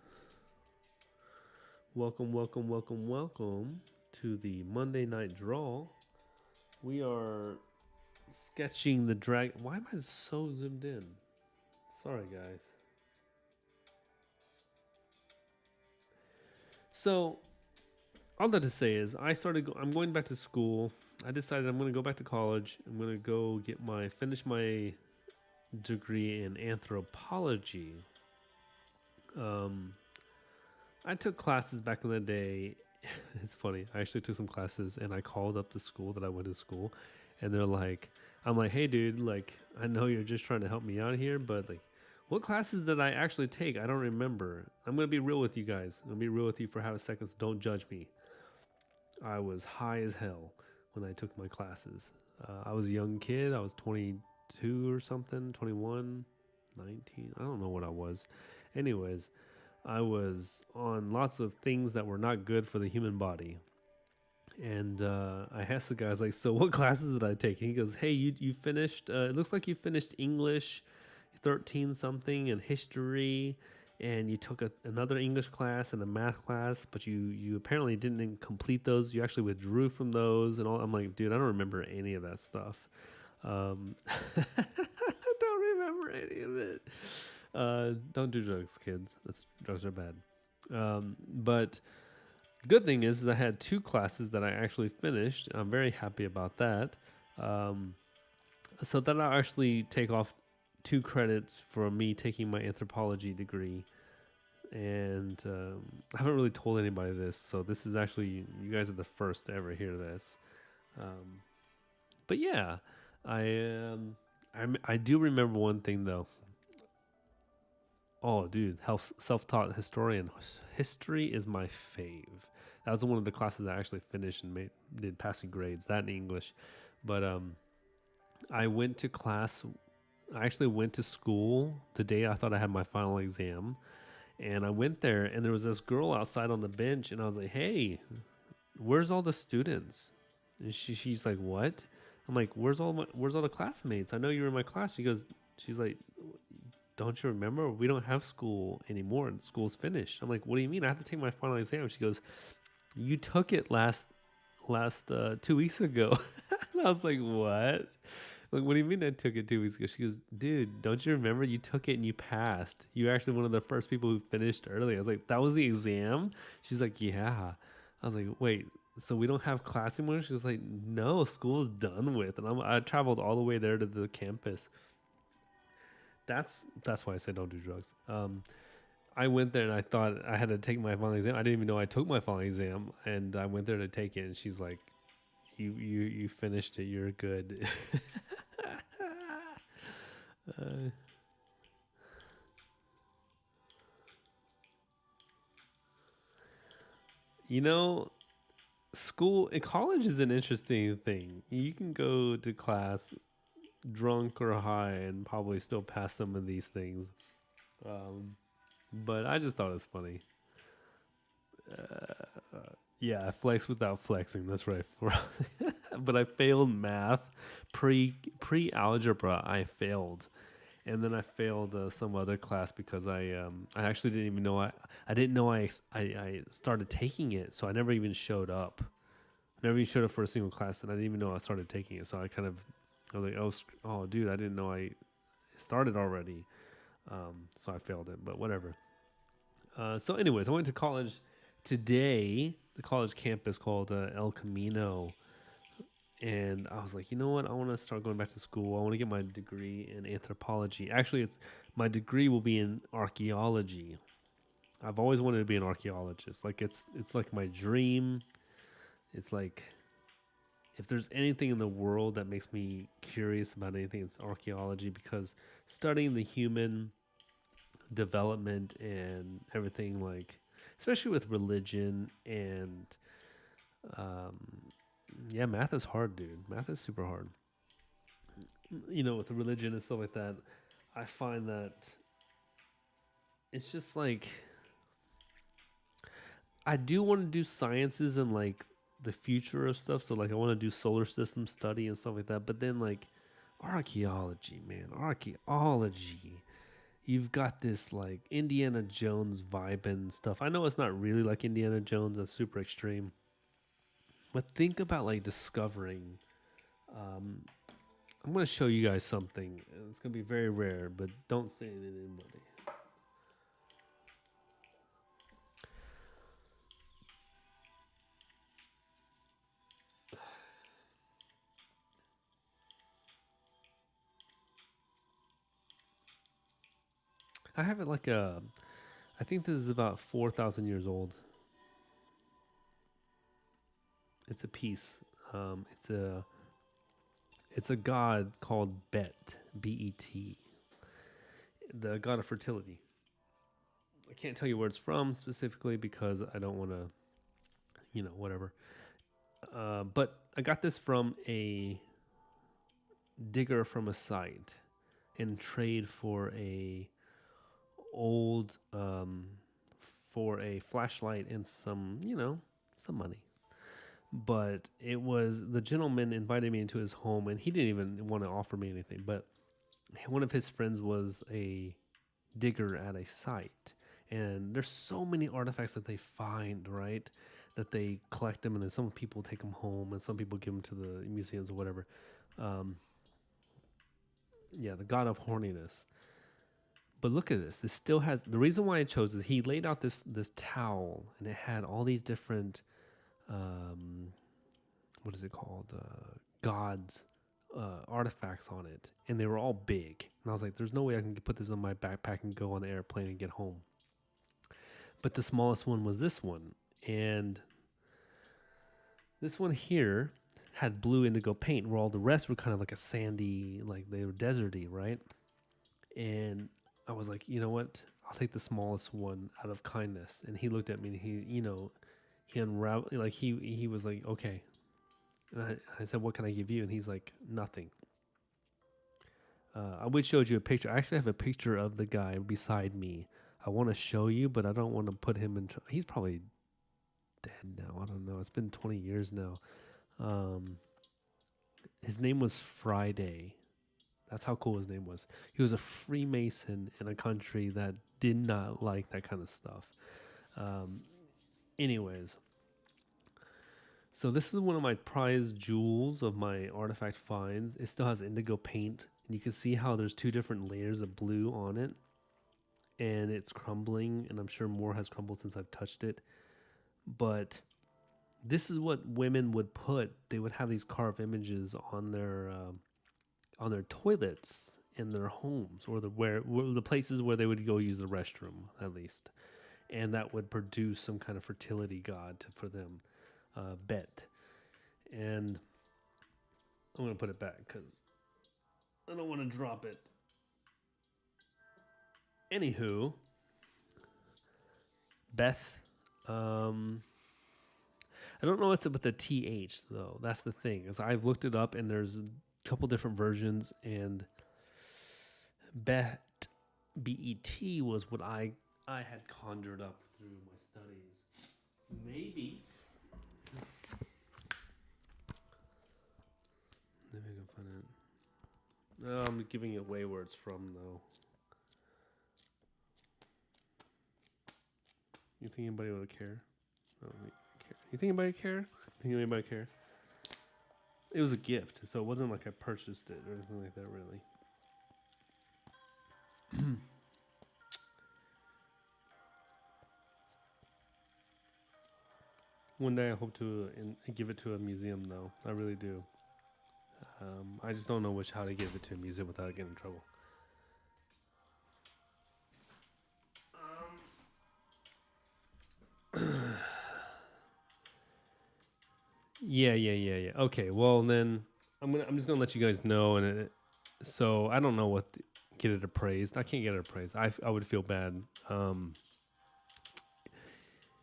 Welcome to the Monday Night Draw. We are sketching the drag. Why am I so zoomed in? Sorry, guys. So, all that to say is, I'm going back to school. I decided I'm going to go back to college. I'm going to go finish my degree in anthropology. I took classes back in the day. It's funny. I actually took some classes and I called up the school that I went to school, and they're like, I'm like, hey dude, like, I know you're just trying to help me out here, but like, what classes did I actually take? I don't remember. I'm going to be real with you guys. I'm going to be real with you for half a second, so don't judge me. I was high as hell when I took my classes. I was a young kid. I was 22 or something, 21, 19. I don't know what I was. Anyways, I was on lots of things that were not good for the human body. And I asked the guy, I was like, so what classes did I take? And he goes, hey, you finished, it looks like you finished English 13 something and history, and you took another English class and a math class, but you apparently didn't complete those. You actually withdrew from those and all. I'm like, dude, I don't remember any of that stuff. I don't remember any of it. Don't do drugs, kids. Drugs are bad. But the good thing is I had 2 classes that I actually finished. I'm very happy about that. So that I'll actually take off 2 credits for me taking my anthropology degree. And I haven't really told anybody this, so this is actually, you guys are the first to ever hear this. But yeah, I do remember one thing though. Oh, dude, self-taught historian. History is my fave. That was one of the classes I actually finished and did passing grades. That in English, but I went to class. I actually went to school the day I thought I had my final exam, and I went there, and there was this girl outside on the bench, and I was like, "Hey, where's all the students?" And she's like, "What?" I'm like, where's all the classmates? I know you were in my class." She's like, "Don't you remember? We don't have school anymore. School's finished." I'm like, "What do you mean? I have to take my final exam." She goes, "You took it last 2 weeks ago." And I was like, "What?" Like, "What do you mean I took it 2 weeks ago?" She goes, "Dude, don't you remember? You took it and you passed. You're actually one of the first people who finished early." I was like, "That was the exam?" She's like, "Yeah." I was like, "Wait, so we don't have class anymore?" She was like, "No, school's done with." And I traveled all the way there to the campus. That's why I said don't do drugs. I went there and I thought I had to take my final exam. I didn't even know I took my final exam, and I went there to take it. And she's like, "You finished it. You're good." uh, you know, college is an interesting thing. You can go to class drunk or high and probably still pass some of these things. Um, but I just thought it was funny. Yeah, I flex without flexing. That's right. But I failed math, pre algebra. I failed, and then I failed some other class because I actually didn't even know I didn't know I started taking it, so I never even showed up. I never even showed up for a single class, and I didn't even know I started taking it. So I was like, oh, dude, I didn't know I started already. So I failed it, but whatever. So, anyways, I went to college today, the college campus called El Camino. And I was like, you know what? I want to start going back to school. I want to get my degree in anthropology. Actually, it's my degree will be in archaeology. I've always wanted to be an archaeologist. Like it's like my dream. It's like if there's anything in the world that makes me curious about anything, it's archaeology because studying the human development and everything, like especially with religion and um, yeah, math is hard, dude. Math is super hard. With the religion and stuff like that, I find that it's just like I do want to do sciences and like the future of stuff. So like I want to do solar system study and stuff like that. But then like archaeology, man, archaeology. You've got this like Indiana Jones vibe and stuff. I know it's not really like Indiana Jones, that's super extreme. But think about like discovering. Um, I'm gonna show you guys something. It's gonna be very rare, but don't say anything to anybody. I have it like a. I think this is about 4,000 years old. It's a piece. Um, it's a. It's a god called Bet, Bet, the god of fertility. I can't tell you where it's from specifically because I don't want to, whatever. But I got this from a digger from a site in trade old for a flashlight and some money. But it was the gentleman invited me into his home, and he didn't even want to offer me anything. But one of his friends was a digger at a site, and there's so many artifacts that they find, right? That they collect them, and then some people take them home, and some people give them to the museums or whatever. Um, yeah, the god of horniness. But look at this. This still has the reason why I chose it. He laid out this towel, and it had all these different, um, what is it called? Gods artifacts on it, and they were all big. And I was like, "There's no way I can put this on my backpack and go on the airplane and get home." But the smallest one was this one, and this one here had blue indigo paint, where all the rest were kind of like a sandy, like they were deserty, right? And I was like, you know what? I'll take the smallest one out of kindness. And he looked at me and he unraveled, like he was like, okay. And I said, what can I give you? And he's like, nothing. I would showed you a picture. I actually have a picture of the guy beside me. I want to show you, but I don't want to put him in. He's probably dead now. I don't know. It's been 20 years now. His name was Friday. That's how cool his name was. He was a Freemason in a country that did not like that kind of stuff. Anyways, so this is one of my prized jewels of my artifact finds. It still has indigo paint. And you can see how there's two different layers of blue on it. And it's crumbling. And I'm sure more has crumbled since I've touched it. But this is what women would put. They would have these carved images on their toilets in their homes, or the places where they would go use the restroom, at least. And that would produce some kind of fertility god for them. Bet. And I'm going to put it back because I don't want to drop it. Anywho, Beth. I don't know what's up with the TH though. That's the thing. Is I've looked it up and there's a couple different versions, and Bet BET was what I had conjured up through my studies. Maybe I can find it. No, I'm giving it away where it's from, though. You think anybody would care? Oh, you think anybody care? Think anybody care? It was a gift, so it wasn't like I purchased it or anything like that, really. One day I hope to give it to a museum, though. I really do. I just don't know how to give it to a museum without getting in trouble. Yeah. Okay, well then I'm just gonna let you guys know, and so I don't know get it appraised. I can't get it appraised. I would feel bad.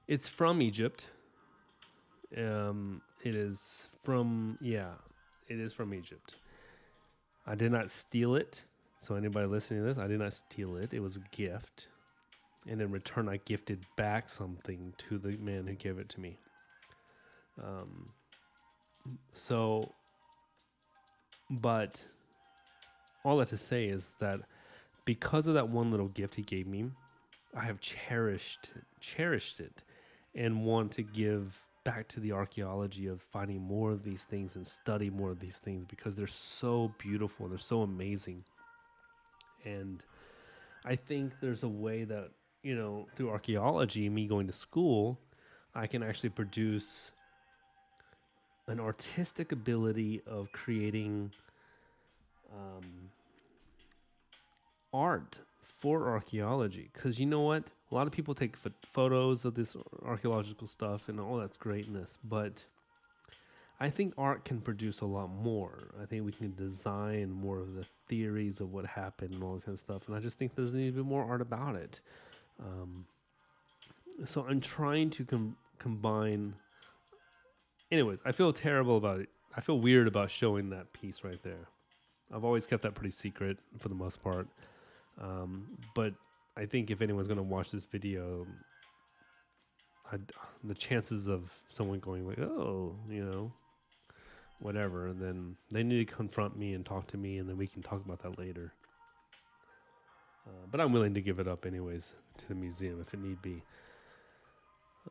It's from Egypt. It is from Egypt. I did not steal it. So anybody listening to this, I did not steal it. It was a gift. And in return, I gifted back something to the man who gave it to me. But all that to say is that because of that one little gift he gave me, I have cherished it and want to give back to the archaeology of finding more of these things and study more of these things because they're so beautiful. They're so amazing. And I think there's a way that, through archaeology, me going to school, I can actually produce an artistic ability of creating art for archaeology. Because you know what? A lot of people take photos of this archaeological stuff, and all that's greatness. But I think art can produce a lot more. I think we can design more of the theories of what happened and all this kind of stuff. And I just think there's need to be more art about it. So I'm trying to combine. Anyways, I feel terrible about it. I feel weird about showing that piece right there. I've always kept that pretty secret for the most part. But I think if anyone's going to watch this video, the chances of someone going like, oh, whatever, then they need to confront me and talk to me, and then we can talk about that later. But I'm willing to give it up anyways to the museum if it need be.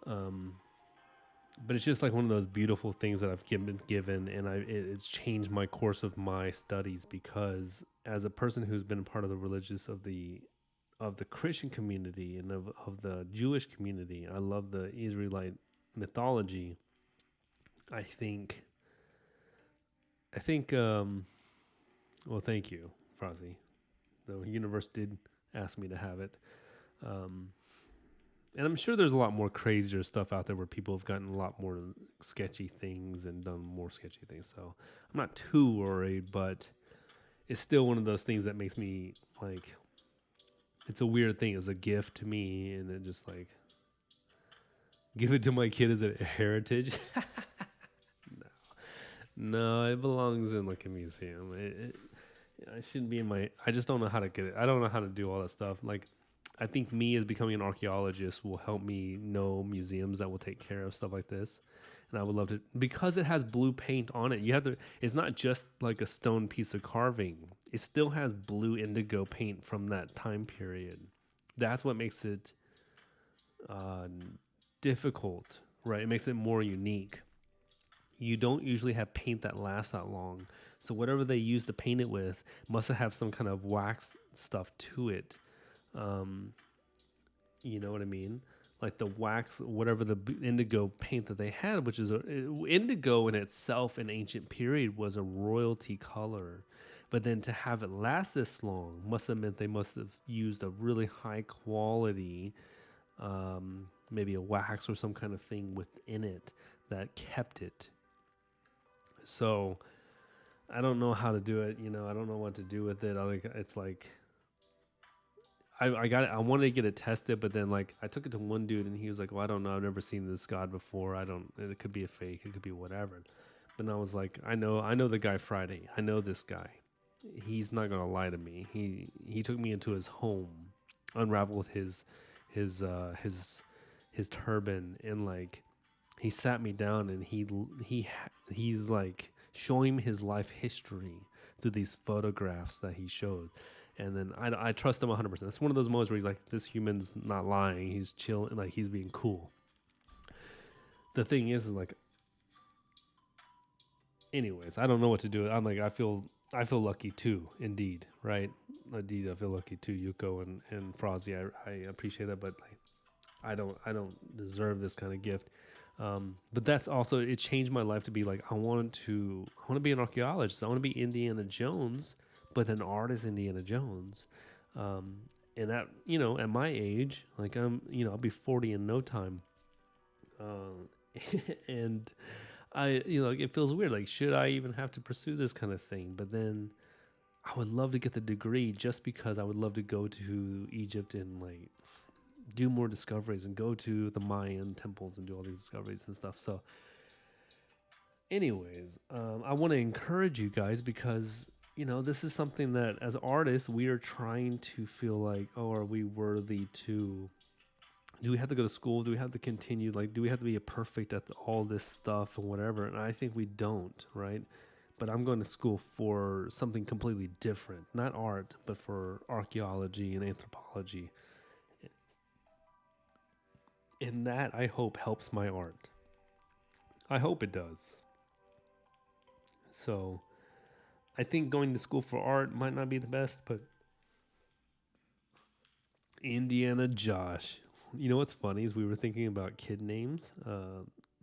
But it's just like one of those beautiful things that I've been given, and it's changed my course of my studies, because as a person who's been part of the religious of the Christian community and of the Jewish community, I love the Israelite mythology. I think. Well, thank you, Frazi. The universe did ask me to have it. And I'm sure there's a lot more crazier stuff out there where people have gotten a lot more sketchy things and done more sketchy things. So I'm not too worried, but it's still one of those things that makes me like, it's a weird thing. It was a gift to me, and it just like, give it to my kid as a heritage. No, it belongs in like a museum. I shouldn't be in my. I just don't know how to get it. I don't know how to do all that stuff. Like, I think me as becoming an archaeologist will help me know museums that will take care of stuff like this. And I would love to, because it has blue paint on it. You have to. It's not just like a stone piece of carving. It still has blue indigo paint from that time period. That's what makes it uh, difficult, right? It makes it more unique. You don't usually have paint that lasts that long. So whatever they use to paint it with must have some kind of wax stuff to it. Um, you know what I mean? Like the wax, whatever the indigo paint that they had, which is indigo in itself in ancient period was a royalty color. But then to have it last this long must have meant they must have used a really high quality, maybe a wax or some kind of thing within it that kept it. So I don't know how to do it. You know, I don't know what to do with it. It's like I got it. I wanted to get it tested, but then like I took it to one dude and he was like, "Well, I don't know. I've never seen this god before. I don't. It could be a fake. It could be whatever." But I was like, I know the guy Friday. I know this guy. He's not gonna lie to me. He took me into his home, unraveled his turban, and like he sat me down and he's like showing me his life history through these photographs that he showed. And then I trust him 100%. It's one of those moments where you're like, this human's not lying. He's chilling, like he's being cool. The thing is like, anyways, I don't know what to do. I'm like, I feel lucky too, indeed, right? Indeed, I feel lucky too, Yuko and Frozzy. I appreciate that, but like, I don't deserve this kind of gift. But that's also, it changed my life to be like, I want to be an archaeologist. I want to be Indiana Jones, but an artist Indiana Jones. And at, you know, at my age, like I'll be 40 in no time. And it feels weird. Like, should I even have to pursue this kind of thing? But then I would love to get the degree just because I would love to go to Egypt and like do more discoveries and go to the Mayan temples and do all these discoveries and stuff. So anyways, I want to encourage you guys because, you know, this is something that as artists, we are trying to feel like, oh, are we worthy to, do we have to go to school? Do we have to continue? Like, do we have to be a perfect at all this stuff and whatever? And I think we don't, right? But I'm going to school for something completely different, not art, but for archaeology and anthropology. And that, I hope, helps my art. I hope it does. So I think going to school for art might not be the best, but Indiana Josh. You know what's funny is we were thinking about kid names.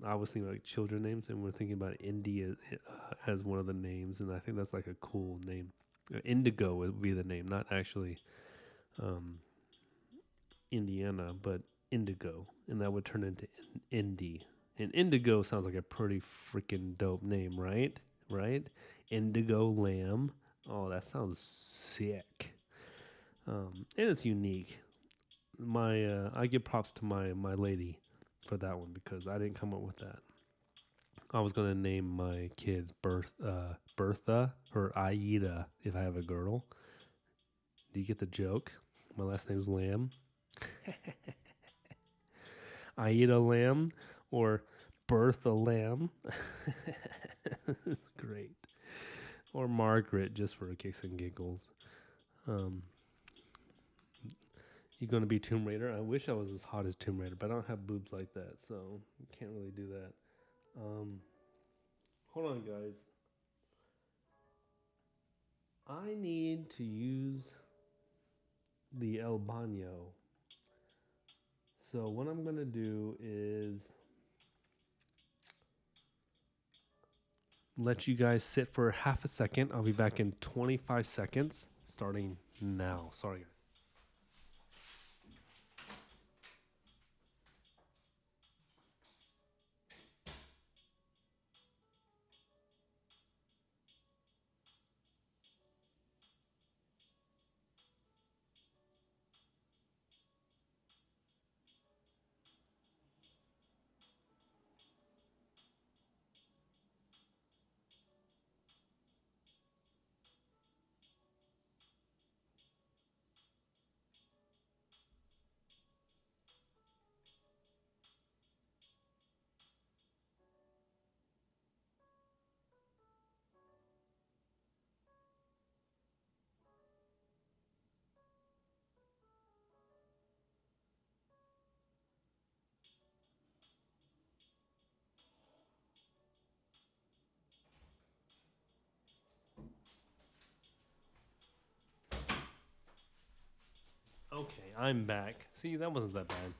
I was thinking about children names, and we're thinking about India as one of the names, and I think that's like a cool name. Indigo would be the name, not actually Indiana, but Indigo, and that would turn into Indy. And Indigo sounds like a pretty freaking dope name, right? Right? Indigo Lamb. Oh, that sounds sick. And it's unique. I give props to my lady for that one because I didn't come up with that. I was gonna name my kid Bertha or Aida if I have a girl. Do you get the joke? My last name's Lamb. Aida Lamb or Bertha Lamb. It's great. Or Margaret, just for kicks and giggles. You gonna be Tomb Raider? I wish I was as hot as Tomb Raider, but I don't have boobs like that, so can't really do that. Hold on, guys. I need to use the El Baño. So what I'm gonna do is let you guys sit for half a second. I'll be back in 25 seconds, starting now. Sorry, guys. Okay, I'm back. See, that wasn't that bad.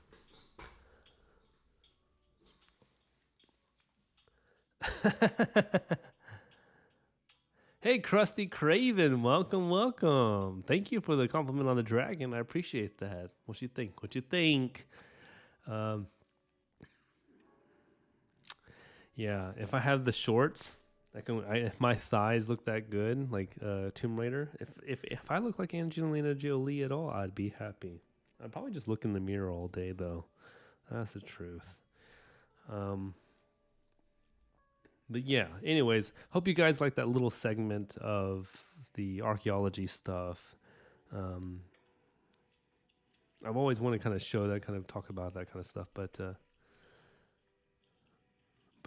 Hey, Krusty Craven, welcome, welcome. Thank you for the compliment on the dragon. I appreciate that. What you think? What you think? Um, yeah, if I have the shorts, if my thighs look that good, like Tomb Raider, if I look like Angelina Jolie at all, I'd be happy. I'd probably just look in the mirror all day, though. That's the truth. Um, But yeah, anyways, hope you guys like that little segment of the archaeology stuff. Um, I've always wanted to kind of show that, kind of talk about that kind of stuff, but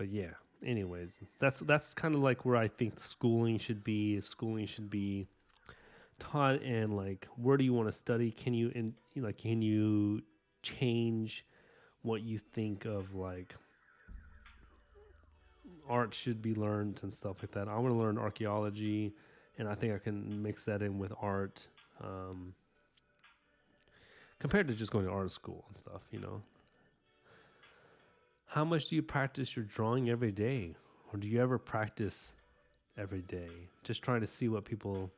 yeah. Anyways, that's kind of like where I think schooling should be. If schooling should be taught, and like, where do you want to study? Can you change what you think of like art should be learned and stuff like that. I want to learn archaeology, and I think I can mix that in with art, compared to just going to art school and stuff. How much do you practice your drawing every day, or do you ever practice every day? Just trying to see what people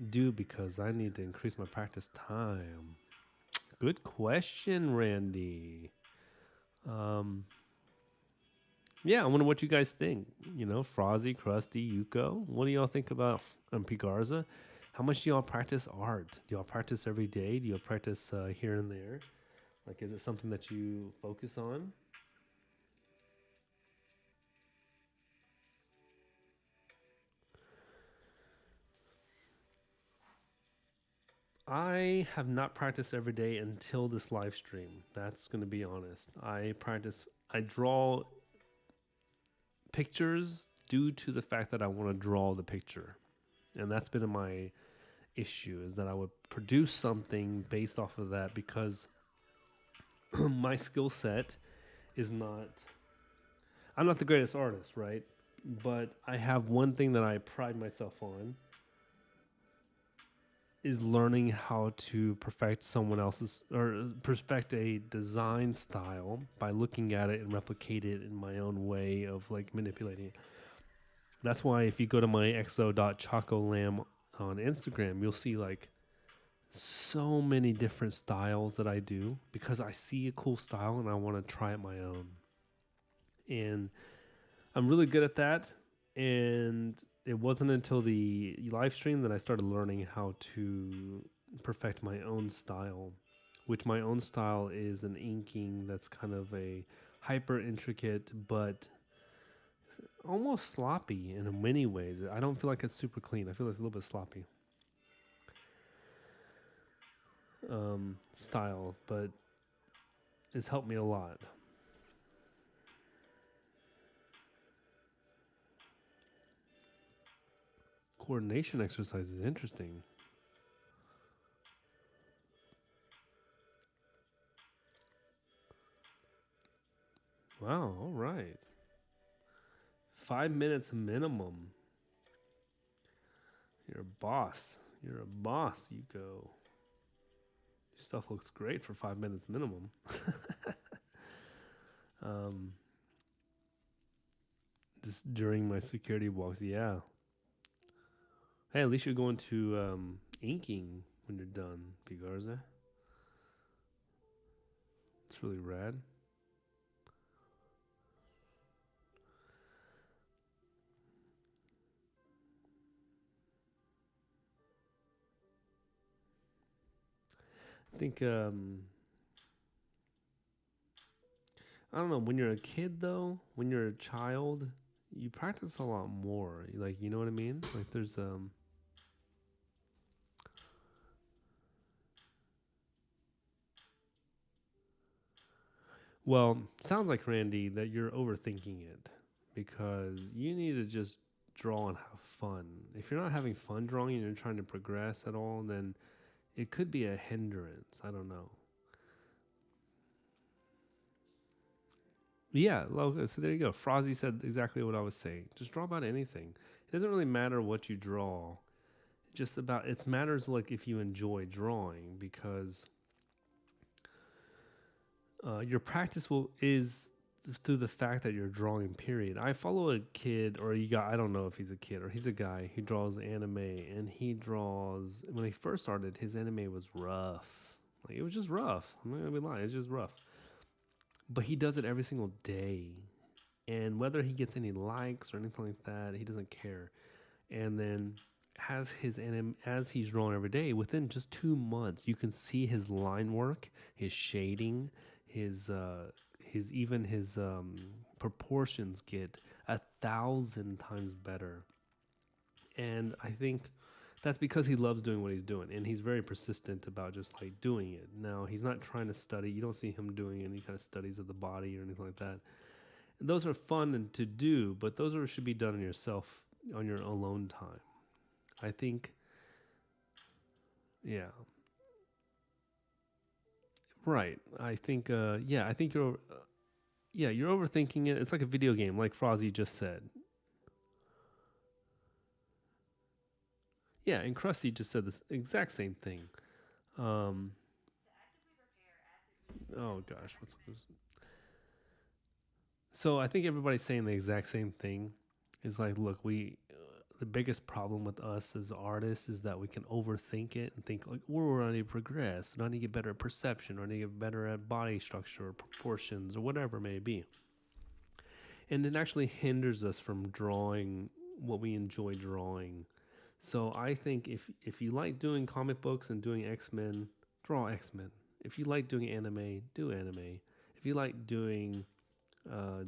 do, because I need to increase my practice time. Good question, Randy. Yeah, I wonder what you guys think. Frozzy, Krusty, Yuko. What do y'all think about Pigarza? How much do y'all practice art? Do y'all practice every day? Do y'all practice here and there? Like, is it something that you focus on? I have not practiced every day until this live stream. That's going to be honest. I draw pictures due to the fact that I want to draw the picture. And that's been my issue, is that I would produce something based off of that, because my skill set is not, I'm not the greatest artist, right? But I have one thing that I pride myself on, is learning how to perfect someone else's, or perfect a design style by looking at it and replicate it in my own way of like manipulating it. That's why if you go to my exo.chocolam on Instagram, you'll see like so many different styles that I do, because I see a cool style and I want to try it my own. And I'm really good at that. And it wasn't until the live stream that I started learning how to perfect my own style, which my own style is an inking that's kind of a hyper intricate, but almost sloppy in many ways. I don't feel like it's super clean. I feel like it's a little bit sloppy style, but it's helped me a lot. Coordination exercise is interesting. Wow, all right. 5 minutes minimum. You're a boss. You're a boss, you go. Your stuff looks great for 5 minutes minimum. Just during my security walks, yeah. Hey, at least you're going to inking when you're done, Pigarza. It's really rad. I think I don't know, when you're a kid though, when you're a child, you practice a lot more. Like, you know what I mean? Like there's well, sounds like, Randy, that you're overthinking it, because you need to just draw and have fun. If you're not having fun drawing and you're trying to progress at all, then it could be a hindrance. I don't know. Yeah, so there you go. Frozzy said exactly what I was saying. Just draw about anything. It doesn't really matter what you draw. just about it matters like if you enjoy drawing because your practice will is through the fact that you're drawing. Period. I follow a kid or you got I don't know if he's a kid or he's a guy who draws anime and he draws. When he first started, his anime was rough. Like it was just rough. I'm not gonna be lying. It's just rough. But he does it every single day, and whether he gets any likes or anything like that, he doesn't care. And then as he's drawing every day, within just 2 months, you can see his line work, his shading, his proportions get 1,000 times better. And I think that's because he loves doing what he's doing, and he's very persistent about just like doing it. Now he's not trying to study. You don't see him doing any kind of studies of the body or anything like that. And those are fun and to do, but should be done on yourself on your alone time. I think, yeah, right. I think, I think you're overthinking it. It's like a video game, like Frozzy just said. Yeah, and Krusty just said this exact same thing. Um, oh gosh, what's this? So I think everybody's saying the exact same thing. It's like, look, the biggest problem with us as artists is that we can overthink it and think like, we're ready to progress, and I need to get better at perception, or I need to get better at body structure or proportions or whatever it may be. And it actually hinders us from drawing what we enjoy drawing. So I think if you like doing comic books and doing X-Men, draw X-Men. If you like doing anime, do anime. If you like doing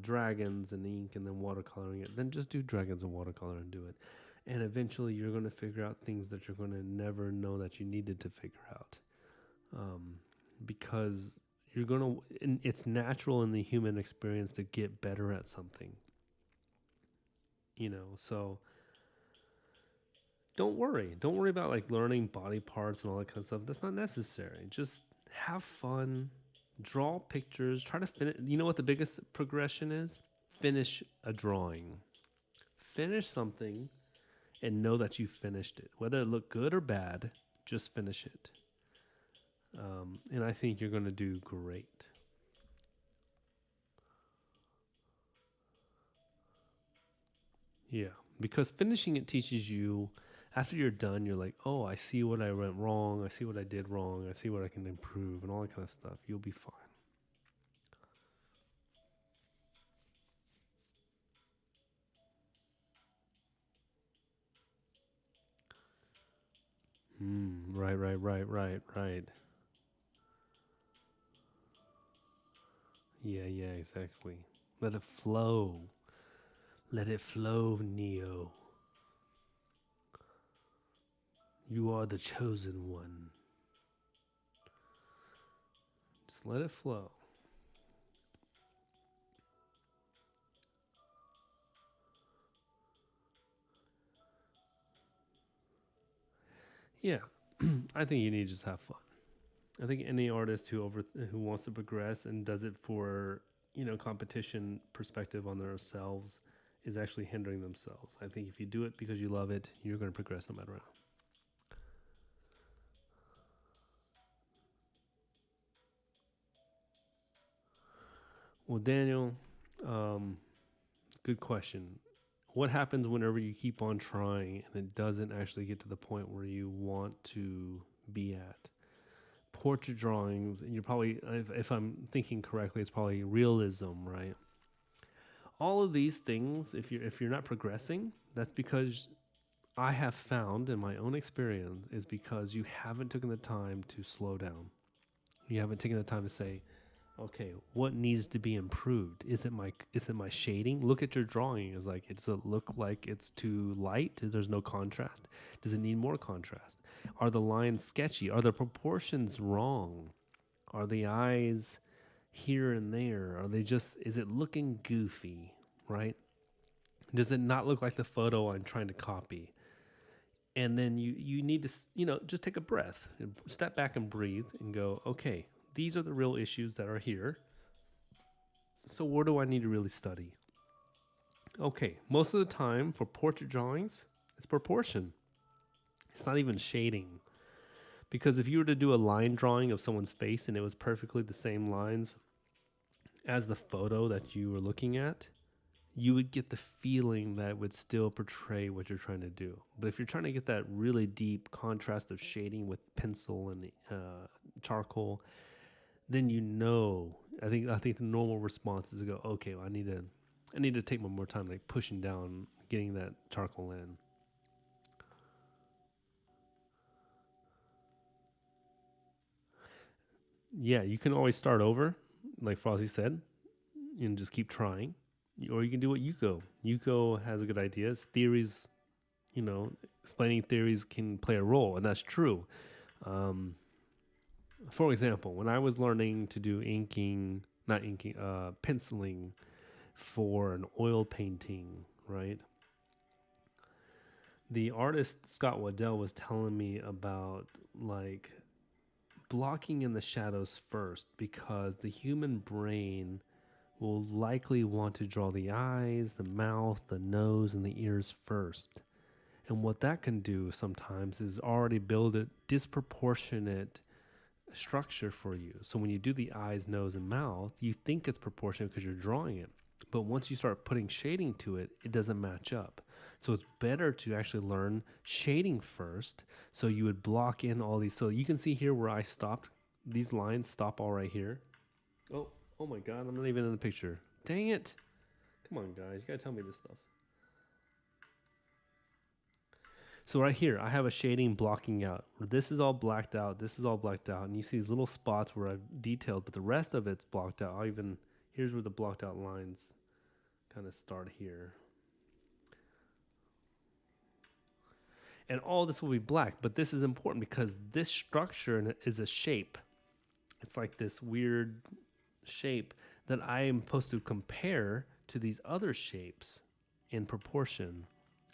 dragons and ink and then watercoloring it, then just do dragons and watercolor and do it. And eventually you're going to figure out things that you're going to never know that you needed to figure out. Because you're going to, it's natural in the human experience to get better at something. So don't worry. Don't worry about like learning body parts and all that kind of stuff. That's not necessary. Just have fun, draw pictures, try to finish. You know what the biggest progression is? Finish a drawing. Finish something and know that you finished it. Whether it looked good or bad, just finish it. And I think you're going to do great. Yeah, because finishing it teaches you, after you're done, you're like, oh, I see what I went wrong. I see what I did wrong. I see what I can improve and all that kind of stuff. You'll be fine. Right. Yeah, exactly. Let it flow. Let it flow, Neo. You are the chosen one. Just let it flow. Yeah, I think you need to just have fun. I think any artist who wants to progress and does it for competition perspective on themselves is actually hindering themselves. I think if you do it because you love it, you're going to progress no matter what. Well, Daniel, good question. What happens whenever you keep on trying and it doesn't actually get to the point where you want to be at? Portrait drawings, and you're probably, if I'm thinking correctly, it's probably realism, right? All of these things, if you're not progressing, that's because I have found in my own experience is because you haven't taken the time to slow down. You haven't taken the time to say, okay, what needs to be improved? Is it my shading? Look at your drawing. Is like, does it look like it's too light? There's no contrast. Does it need more contrast? Are the lines sketchy? Are the proportions wrong? Are the eyes here and there? Is it looking goofy, right? Does it not look like the photo I'm trying to copy? And then you need to, just take a breath, step back and breathe and go, okay, these are the real issues that are here. So where do I need to really study? Okay, most of the time for portrait drawings, it's proportion. It's not even shading. Because if you were to do a line drawing of someone's face and it was perfectly the same lines as the photo that you were looking at, you would get the feeling that it would still portray what you're trying to do. But if you're trying to get that really deep contrast of shading with pencil and charcoal, then I think the normal response is to go, okay, well, I need to take more time, like pushing down, getting that charcoal in. Yeah, you can always start over, like Frosty said, and just keep trying. Or you can do what Yuko. Yuko has a good idea. His theories, explaining theories can play a role, and that's true. Um, for example, when I was learning to do penciling for an oil painting, right? The artist Scott Waddell was telling me about like blocking in the shadows first because the human brain will likely want to draw the eyes, the mouth, the nose, and the ears first. And what that can do sometimes is already build a disproportionate structure for you. So when you do the eyes, nose, and mouth, you think it's proportionate because you're drawing it. But once you start putting shading to it, it doesn't match up. So it's better to actually learn shading first. So you would block in all these. So you can see here where I stopped. These lines stop all right here. Oh my God, I'm not even in the picture. Dang it. Come on, guys. You got to tell me this stuff. So right here, I have a shading blocking out. This is all blacked out. This is all blacked out. And you see these little spots where I've detailed, but the rest of it's blocked out. Here's where the blocked out lines kind of start here. And all this will be black, but this is important because this structure is a shape. It's like this weird shape that I am supposed to compare to these other shapes in proportion.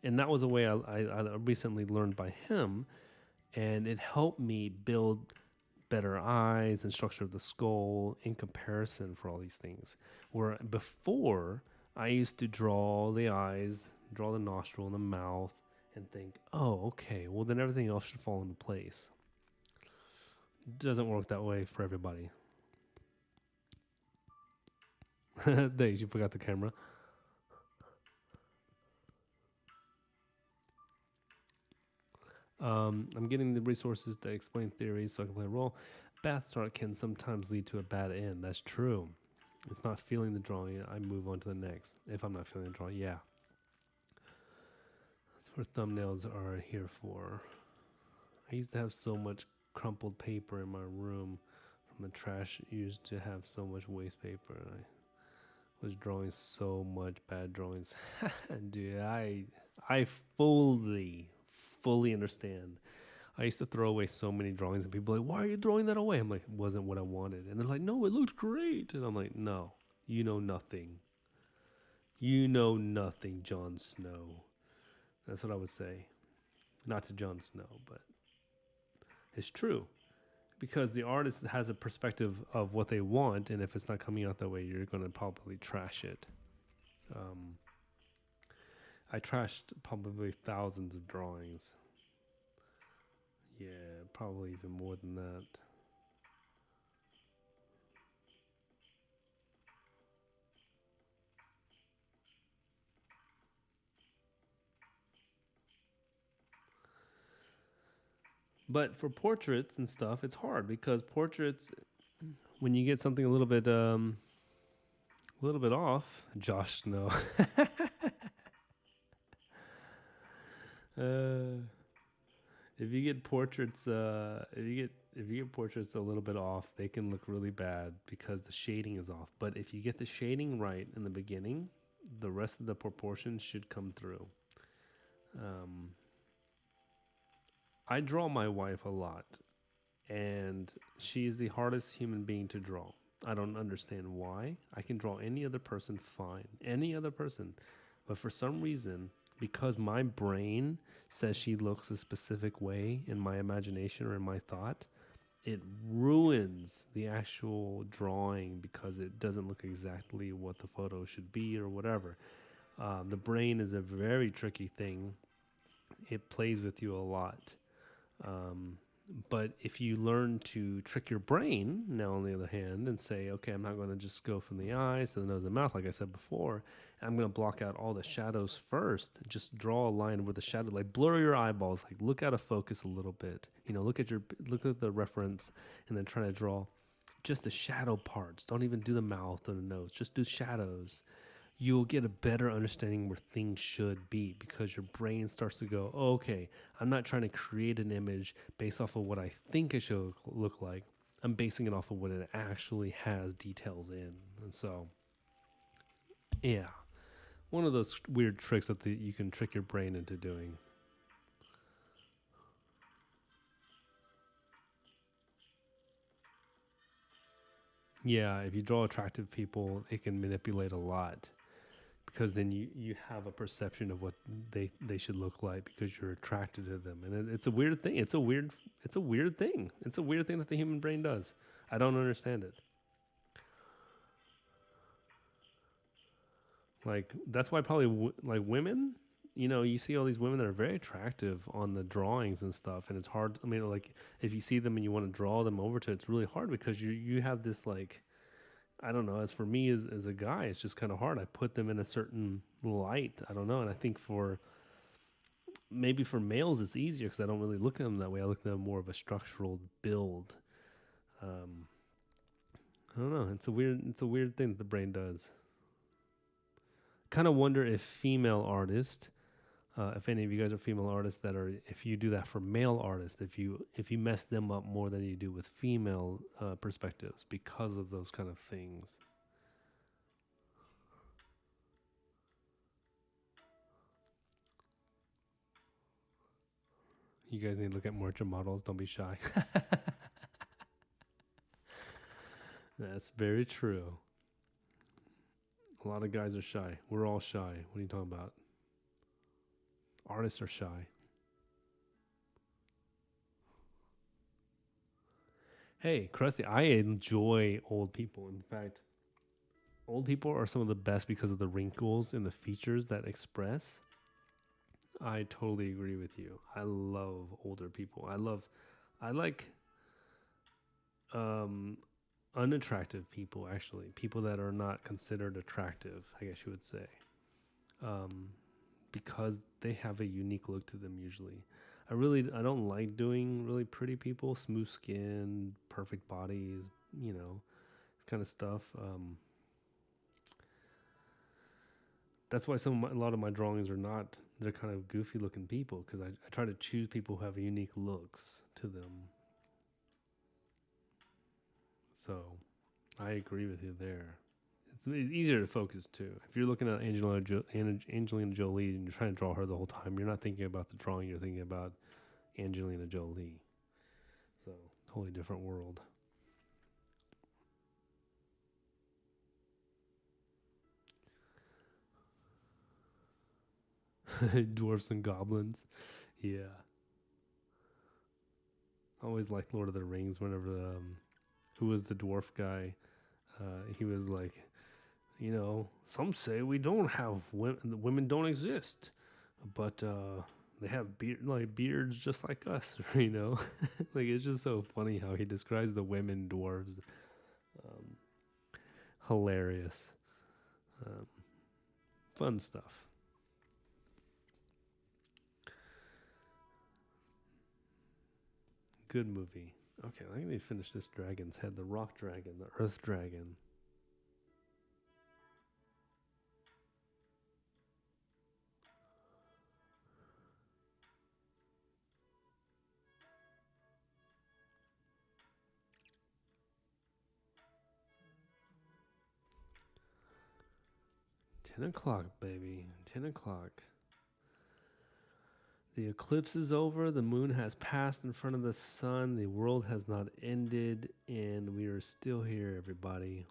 And that was a way I recently learned by him, and it helped me build better eyes and structure of the skull in comparison for all these things. Where before, I used to draw the eyes, draw the nostril and the mouth, and think, oh, okay, well then everything else should fall into place. It doesn't work that way for everybody. Thanks, you forgot the camera. I'm getting the resources to explain theories so I can play a role. Bath start can sometimes lead to a bad end. That's true. It's not feeling the drawing. I move on to the next. If I'm not feeling the drawing, yeah. That's what thumbnails are here for. I used to have so much crumpled paper in my room from the trash used to have so much waste paper. I was drawing so much bad drawings. Dude, I fully understand. I used to throw away so many drawings and people are like, why are you throwing that away? I'm like, it wasn't what I wanted. And they're like, no, it looks great. And I'm like, no, you know nothing. You know nothing, Jon Snow. That's what I would say. Not to Jon Snow, but it's true. Because the artist has a perspective of what they want, and if it's not coming out that way, you're going to probably trash it. I trashed probably thousands of drawings. Yeah, probably even more than that. But for portraits and stuff, it's hard because portraits, when you get something a little bit off, Josh Snow. If you get portraits, if you get portraits a little bit off, they can look really bad because the shading is off. But if you get the shading right in the beginning, the rest of the proportions should come through. I draw my wife a lot, and she is the hardest human being to draw. I don't understand why. I can draw any other person fine, any other person. But for some reason, because my brain says she looks a specific way in my imagination or in my thought, it ruins the actual drawing because it doesn't look exactly what the photo should be or whatever. The brain is a very tricky thing. It plays with you a lot. But if you learn to trick your brain, now on the other hand, and say, okay, I'm not going to just go from the eyes to the nose and mouth, like I said before, I'm going to block out all the shadows first. Just draw a line where the shadow, like blur your eyeballs, like look out of focus a little bit. Look at the reference, and then try to draw just the shadow parts. Don't even do the mouth or the nose. Just do shadows. You'll get a better understanding where things should be because your brain starts to go, oh, okay, I'm not trying to create an image based off of what I think it should look like. I'm basing it off of what it actually has details in. And so, yeah, one of those weird tricks that you can trick your brain into doing. Yeah, if you draw attractive people, it can manipulate a lot. Because then you have a perception of what they should look like because you're attracted to them, and it's a weird thing. It's a weird thing. It's a weird thing that the human brain does. I don't understand it. Like that's why probably like women, you see all these women that are very attractive on the drawings and stuff, and it's hard. I mean, like if you see them and you want to draw them over to, it's really hard because you have this like I don't know. As for me as a guy, it's just kind of hard. I put them in a certain light. I don't know. And I think maybe for males, it's easier because I don't really look at them that way. I look at them more of a structural build. I don't know. It's a weird thing that the brain does. Kind of wonder if female artists, if any of you guys are female artists if you do that for male artists, if you mess them up more than you do with female perspectives because of those kind of things. You guys need to look at more your models. Don't be shy. That's very true. A lot of guys are shy. We're all shy. What are you talking about? Artists are shy. Hey, Krusty, I enjoy old people. In fact, old people are some of the best because of the wrinkles and the features that express. I totally agree with you. I love older people. I like unattractive people, actually. People that are not considered attractive, I guess you would say. Because they have a unique look to them usually. I don't like doing really pretty people, smooth skin, perfect bodies, kind of stuff. That's why a lot of my drawings they're kind of goofy looking people because I try to choose people who have unique looks to them. So I agree with you there. It's easier to focus too. If you're looking at Angelina Jolie and you're trying to draw her the whole time, you're not thinking about the drawing, you're thinking about Angelina Jolie. So, totally different world. Dwarfs and goblins. Yeah. I always liked Lord of the Rings whenever who was the dwarf guy? He was like, some say we don't have women, the women don't exist, but they have beards just like us, like it's just so funny how he describes the women dwarves. Um, Hilarious, um, fun stuff. Good movie. Okay, let me finish this dragon's head. The rock dragon, the earth dragon. 10 o'clock, baby. 10 o'clock. The eclipse is over. The moon has passed in front of the sun. The world has not ended. And we are still here, everybody.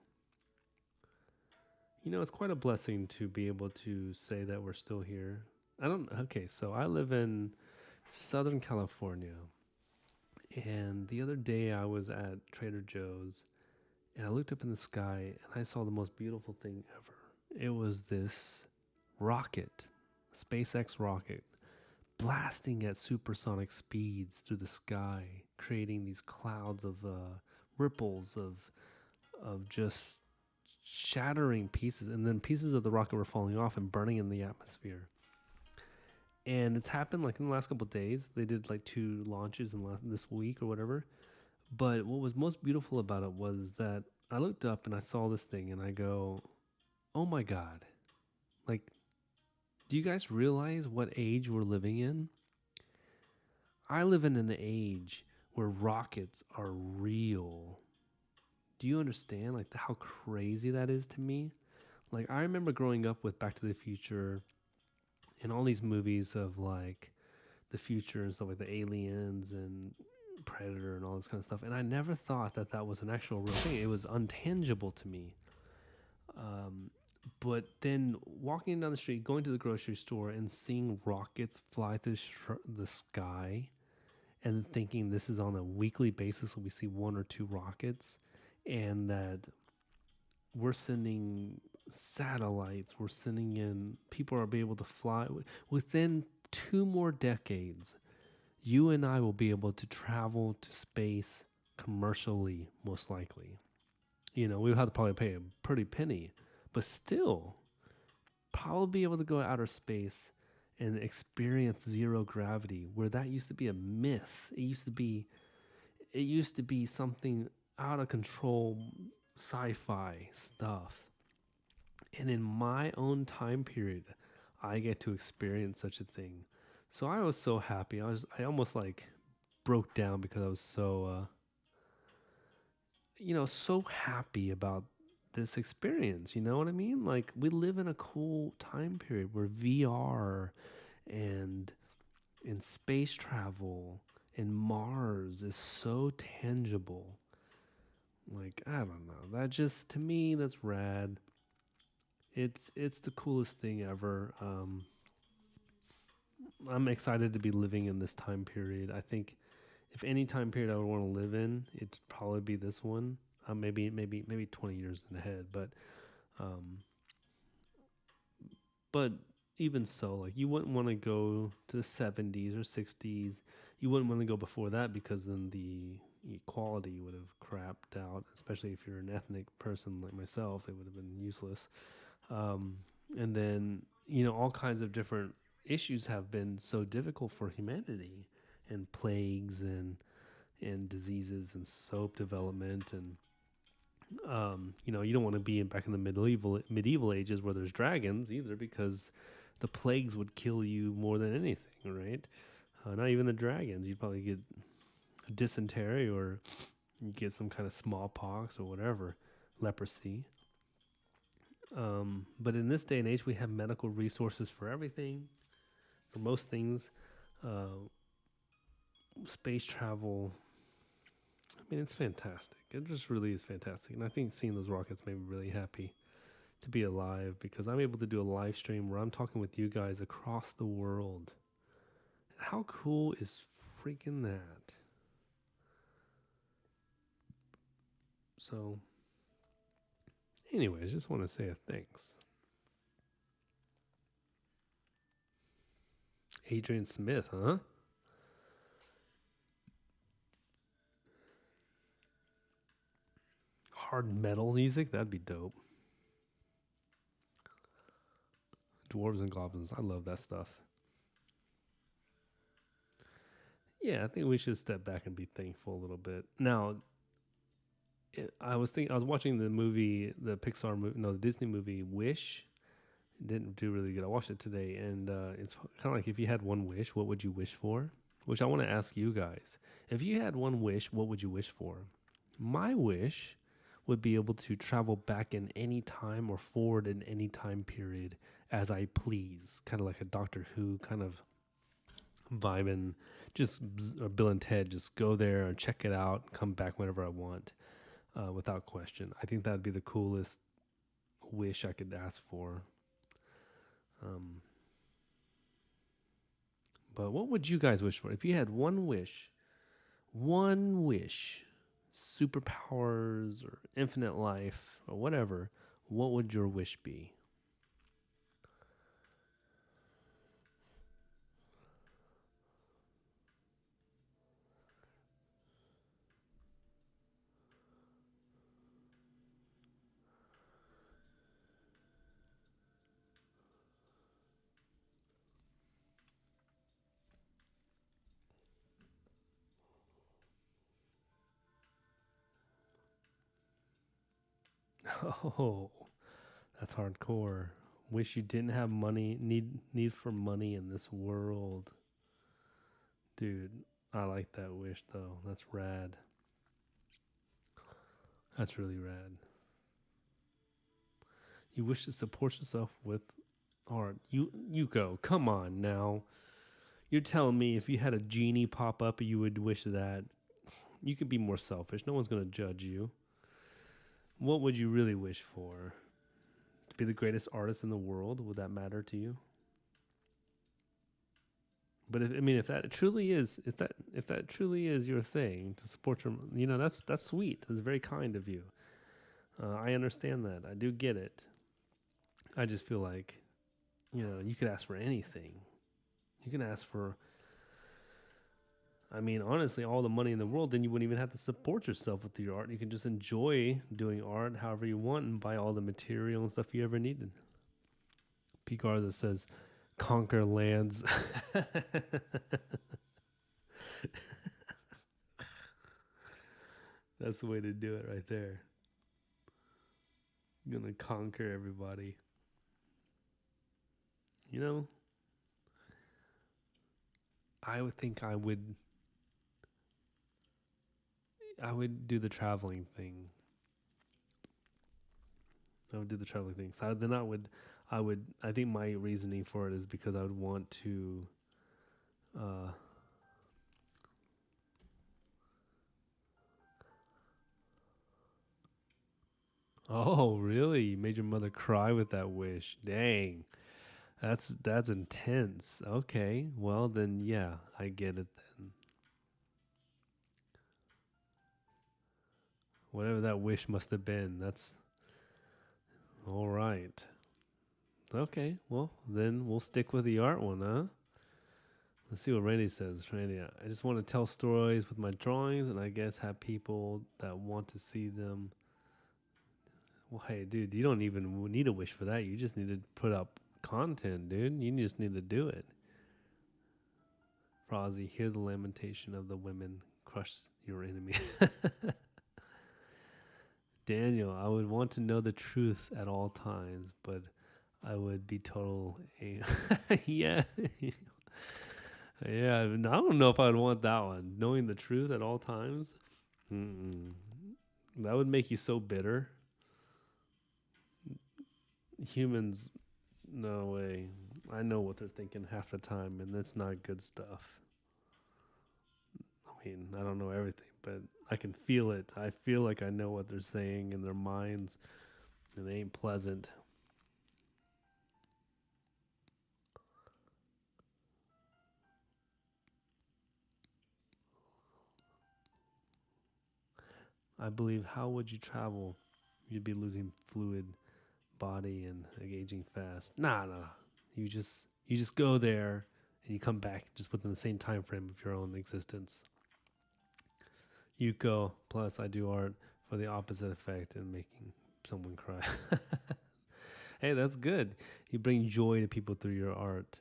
It's quite a blessing to be able to say that we're still here. Okay, so I live in Southern California. And the other day I was at Trader Joe's and I looked up in the sky and I saw the most beautiful thing ever. It was this rocket, SpaceX rocket, blasting at supersonic speeds through the sky, creating these clouds of ripples of just shattering pieces, and then pieces of the rocket were falling off and burning in the atmosphere. And it's happened like in the last couple of days. They did like 2 launches in this week or whatever. But what was most beautiful about it was that I looked up and I saw this thing and I go, oh my God. Like, do you guys realize what age we're living in? I live in an age where rockets are real. Do you understand like how crazy that is to me? Like, I remember growing up with Back to the Future and all these movies of like the future and stuff, like the aliens and Predator and all this kind of stuff. And I never thought that that was an actual real thing. It was untangible to me. But then walking down the street, going to the grocery store and seeing rockets fly through the sky and thinking this is on a weekly basis. We see 1 or 2 rockets, and that we're sending satellites, we're sending in, people are able to fly. Within 2 more decades, you and I will be able to travel to space commercially, most likely. You know, we'll have to probably pay a pretty penny, but still, probably be able to go to outer space and experience zero gravity, where that used to be a myth. It used to be something out of control sci-fi stuff. And in my own time period, I get to experience such a thing. So I was so happy. I almost like broke down because I was so so happy about this experience. You know what I mean? Like, we live in a cool time period where VR and in space travel and Mars is so tangible. Like, I don't know. That just, to me, that's rad. It's the coolest thing ever. I'm excited to be living in this time period. I think if any time period I would want to live in, it'd probably be this one. Maybe 20 years ahead, but even so, like, you wouldn't want to go to the 70s or 60s. You wouldn't want to go before that, because then the equality would have crapped out, especially if you're an ethnic person like myself. It would have been useless. And then, all kinds of different issues have been so difficult for humanity, and plagues and diseases and soap development, and you don't want to be back in the medieval ages where there's dragons either, because the plagues would kill you more than anything, right? Not even the dragons. You'd probably get dysentery, or you get some kind of smallpox or whatever, leprosy. But in this day and age, we have medical resources for everything, for most things. Space travel, I mean, it's fantastic. It just really is fantastic. And I think seeing those rockets made me really happy to be alive, because I'm able to do a live stream where I'm talking with you guys across the world. How cool is freaking that? So, anyways, just want to say a thanks. Adrian Smith, huh? Hard metal music? That'd be dope. Dwarves and goblins. I love that stuff. Yeah, I think we should step back and be thankful a little bit. Now, I was watching the movie, the Disney movie Wish. It didn't do really good. I watched it today, and it's kind of like, if you had one wish, what would you wish for? Which I want to ask you guys. If you had one wish, what would you wish for? My wish would be able to travel back in any time or forward in any time period as I please. Kind of like a Doctor Who kind of vibing. Just Bill and Ted, just go there and check it out and come back whenever I want, without question. I think that would be the coolest wish I could ask for. But what would you guys wish for? If you had one wish, superpowers or infinite life or whatever, what would your wish be? Oh, that's hardcore. Wish you didn't have money. Need for money in this world, dude. I like that wish though. That's rad. That's really rad. You wish to support yourself with art. You go. Come on now. You're telling me if you had a genie pop up, you would wish that. You could be more selfish. No one's gonna judge you. What would you really wish for? To be the greatest artist in the world? Would that matter to you? But if that truly is, if that truly is your thing to support your, that's sweet. That's very kind of you. I understand that. I do get it. I just feel like, you could ask for anything. You can ask for, honestly, all the money in the world. Then you wouldn't even have to support yourself with your art. You can just enjoy doing art however you want and buy all the material and stuff you ever needed. P. Garza says, conquer lands. That's the way to do it right there. I'm gonna conquer everybody. I would think I would do the traveling thing. I would do the traveling thing. So then I think my reasoning for it is because I would want to uh oh, really? You made your mother cry with that wish. Dang. That's intense. Okay. Well, then yeah, I get it then. Whatever that wish must have been. That's all right. Okay. Well, then we'll stick with the art one, huh? Let's see what Randy says. Randy, I just want to tell stories with my drawings and I guess have people that want to see them. Well, hey, dude, you don't even need a wish for that. You just need to put up content, dude. You just need to do it. Frozzy, hear the lamentation of the women. Crush your enemy. Daniel, I would want to know the truth at all times, but I would be total. Yeah. Yeah, I don't know if I'd want that one. Knowing the truth at all times. Mm-mm. That would make you so bitter. Humans, no way. I know what they're thinking half the time, and that's not good stuff. I don't know everything, but I can feel it. I feel like I know what they're saying in their minds, and they ain't pleasant. I believe, how would you travel? You'd be losing fluid, body, and aging fast. Nah. You just go there, and you come back just within the same time frame of your own existence. You go. Plus, I do art for the opposite effect and making someone cry. Hey, that's good. You bring joy to people through your art.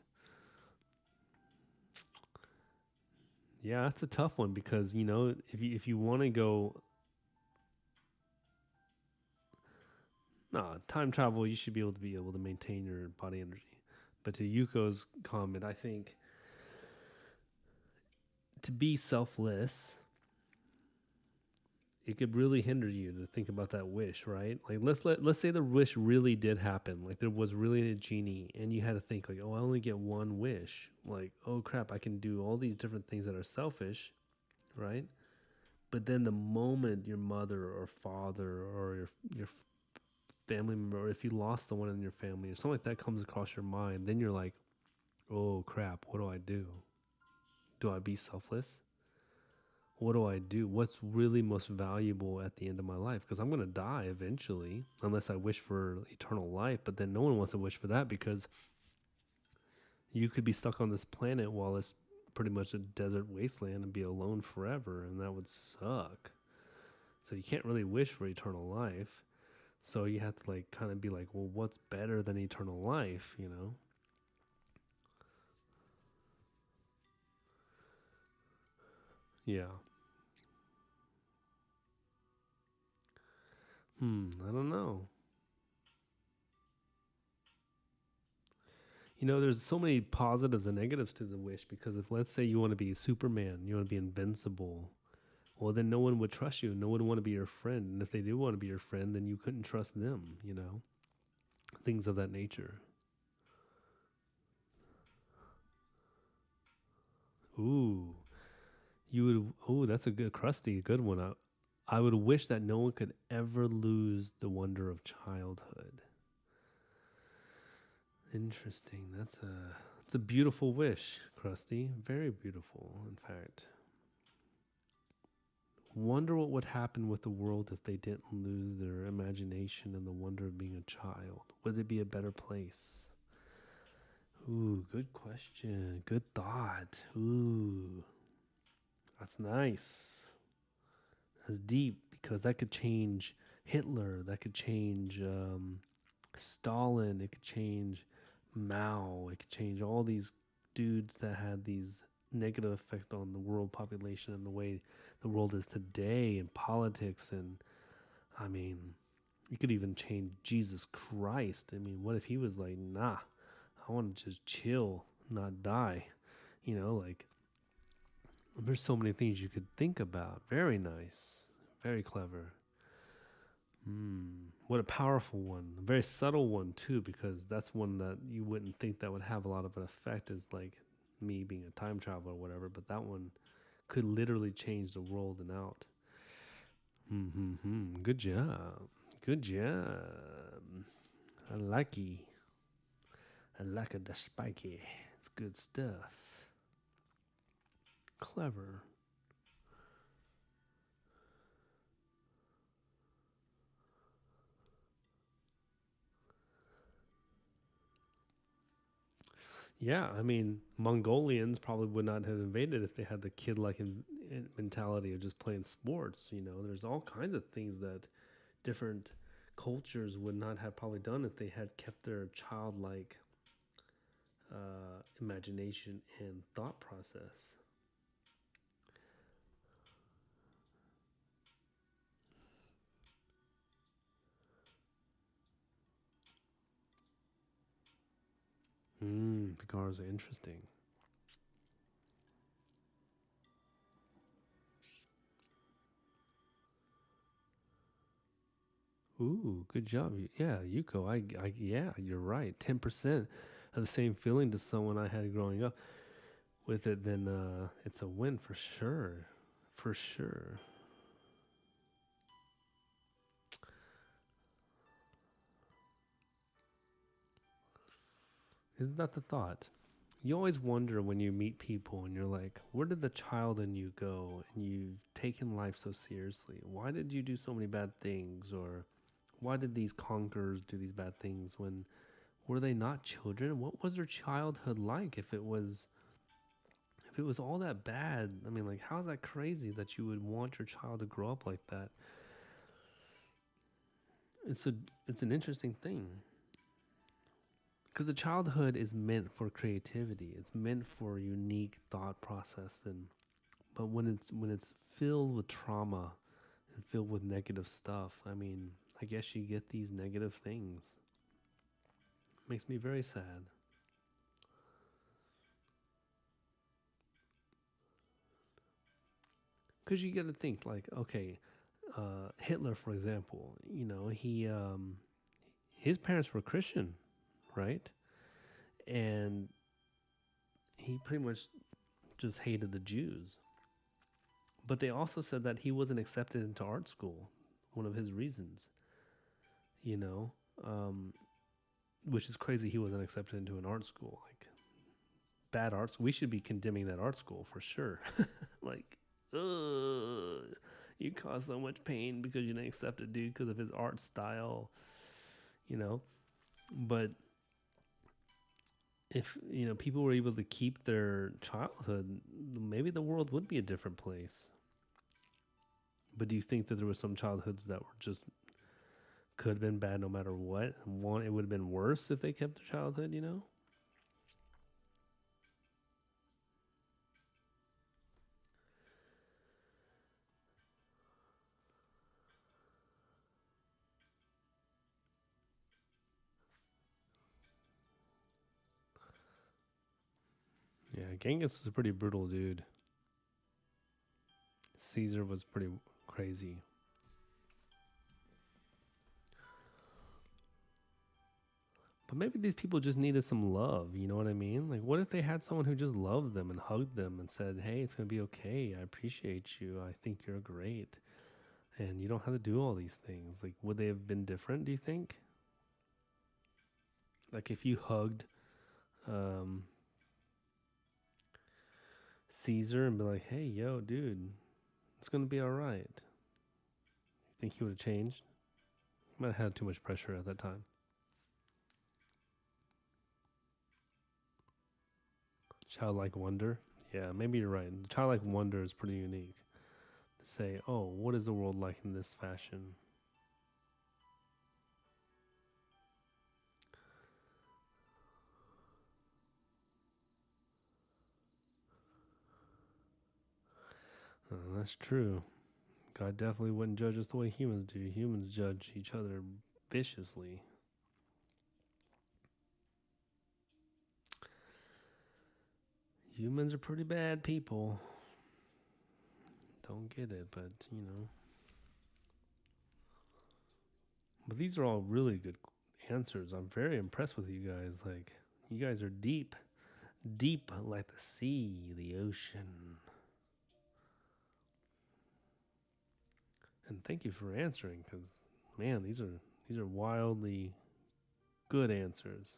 Yeah, that's a tough one because if you want to go, no, time travel, you should be able to maintain your body energy. But to Yuko's comment, I think to be selfless, it could really hinder you to think about that wish, right? Like let's say the wish really did happen, like there was really a genie, and you had to think like, oh, I only get one wish. Like, oh crap, I can do all these different things that are selfish, right? But then the moment your mother or father or your family member, or if you lost someone in your family or something like that comes across your mind, then you're like, oh crap, what do I do? Do I be selfless? What do I do? What's really most valuable at the end of my life? Because I'm going to die eventually, unless I wish for eternal life. But then no one wants to wish for that because you could be stuck on this planet while it's pretty much a desert wasteland and be alone forever, and that would suck. So you can't really wish for eternal life. So you have to like kind of be like, well, what's better than eternal life, you know? Yeah. I don't know. You know, there's so many positives and negatives to the wish because if, let's say, you want to be Superman, you want to be invincible, well, then no one would trust you. No one would want to be your friend. And if they do want to be your friend, then you couldn't trust them, you know? Things of that nature. Ooh, you would, oh, that's a good, crusty, good one. I would wish that no one could ever lose the wonder of childhood. Interesting. It's a beautiful wish, Krusty. Very beautiful, in fact. Wonder what would happen with the world if they didn't lose their imagination and the wonder of being a child. Would it be a better place? Ooh, good question. Good thought. Ooh, that's nice. That's deep because that could change Hitler. That could change Stalin. It could change Mao. It could change all these dudes that had these negative effects on the world population and the way the world is today and politics. And I mean, you could even change Jesus Christ. I mean, what if he was like, nah, I want to just chill, not die? You know, like, there's so many things you could think about. Very nice. Very clever. What a powerful one. A very subtle one, too, because that's one that you wouldn't think that would have a lot of an effect, is like me being a time traveler or whatever, but that one could literally change the world and out. Good job. Good job. I like it. I like it, the spiky. It's good stuff. Clever. Yeah, I mean, Mongolians probably would not have invaded if they had the kid-like mentality of just playing sports. You know, there's all kinds of things that different cultures would not have probably done if they had kept their childlike imagination and thought process. Cigars are interesting. Ooh, good job. Yeah, Yuko. Yeah, you're right. 10% of the same feeling to someone I had growing up with it, then it's a win for sure. For sure. Isn't that the thought? You always wonder when you meet people and you're like, where did the child in you go? And you've taken life so seriously. Why did you do so many bad things? Or why did these conquerors do these bad things when were they not children? What was their childhood like if it was all that bad? I mean, like, how is that crazy that you would want your child to grow up like that? It's a it's an interesting thing. Because the childhood is meant for creativity. It's meant for unique thought process, and but when it's filled with trauma and filled with negative stuff, I mean, I guess you get these negative things. Makes me very sad. Because you got to think like, okay, Hitler, for example, you know, his parents were Christian, right? And he pretty much just hated the Jews. But they also said that he wasn't accepted into art school. One of his reasons, you know, um, which is crazy. He wasn't accepted into an art school. Like, bad arts. We should be condemning that art school for sure. Like, you caused so much pain because you didn't accept a dude because of his art style, you know. But if you know people were able to keep their childhood, maybe the world would be a different place. But do you think that there were some childhoods that were just could have been bad no matter what? One, it would have been worse if they kept their childhood, you know? Genghis was a pretty brutal dude. Caesar was pretty crazy. But maybe these people just needed some love, you know what I mean? Like, what if they had someone who just loved them and hugged them and said, hey, it's going to be okay. I appreciate you. I think you're great. And you don't have to do all these things. Like, would they have been different, do you think? Like, if you hugged Caesar and be like, hey, yo, dude, it's going to be all right. You think he would have changed? He might have had too much pressure at that time. Childlike wonder. Yeah, maybe you're right. Childlike wonder is pretty unique. To say, oh, what is the world like in this fashion? That's true. God definitely wouldn't judge us the way humans do. Humans judge each other viciously. Humans are pretty bad people. Don't get it, but you know. But these are all really good answers. I'm very impressed with you guys. Like, you guys are deep. Deep like the sea, the ocean. And thank you for answering, because man, these are wildly good answers.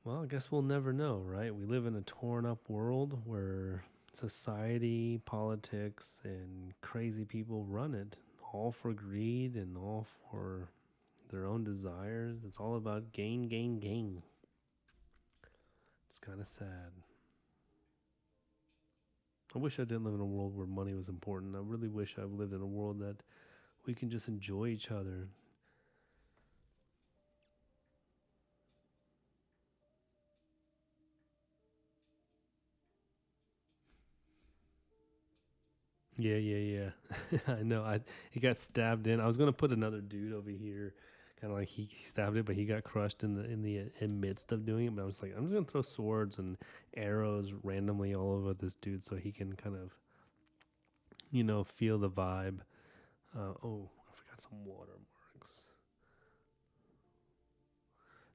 Well, I guess we'll never know, right? We live in a torn up world where society, politics, and crazy people run it, all for greed and all for their own desires. It's all about gain, gain, gain. It's kind of sad. I wish I didn't live in a world where money was important. I really wish I lived in a world that we can just enjoy each other. Yeah, yeah, yeah. I know. He got stabbed in. I was gonna put another dude over here, kind of like he stabbed it, but he got crushed in midst of doing it. But I was like, I'm just gonna throw swords and arrows randomly all over this dude so he can kind of, feel the vibe. Oh, I forgot some watermarks.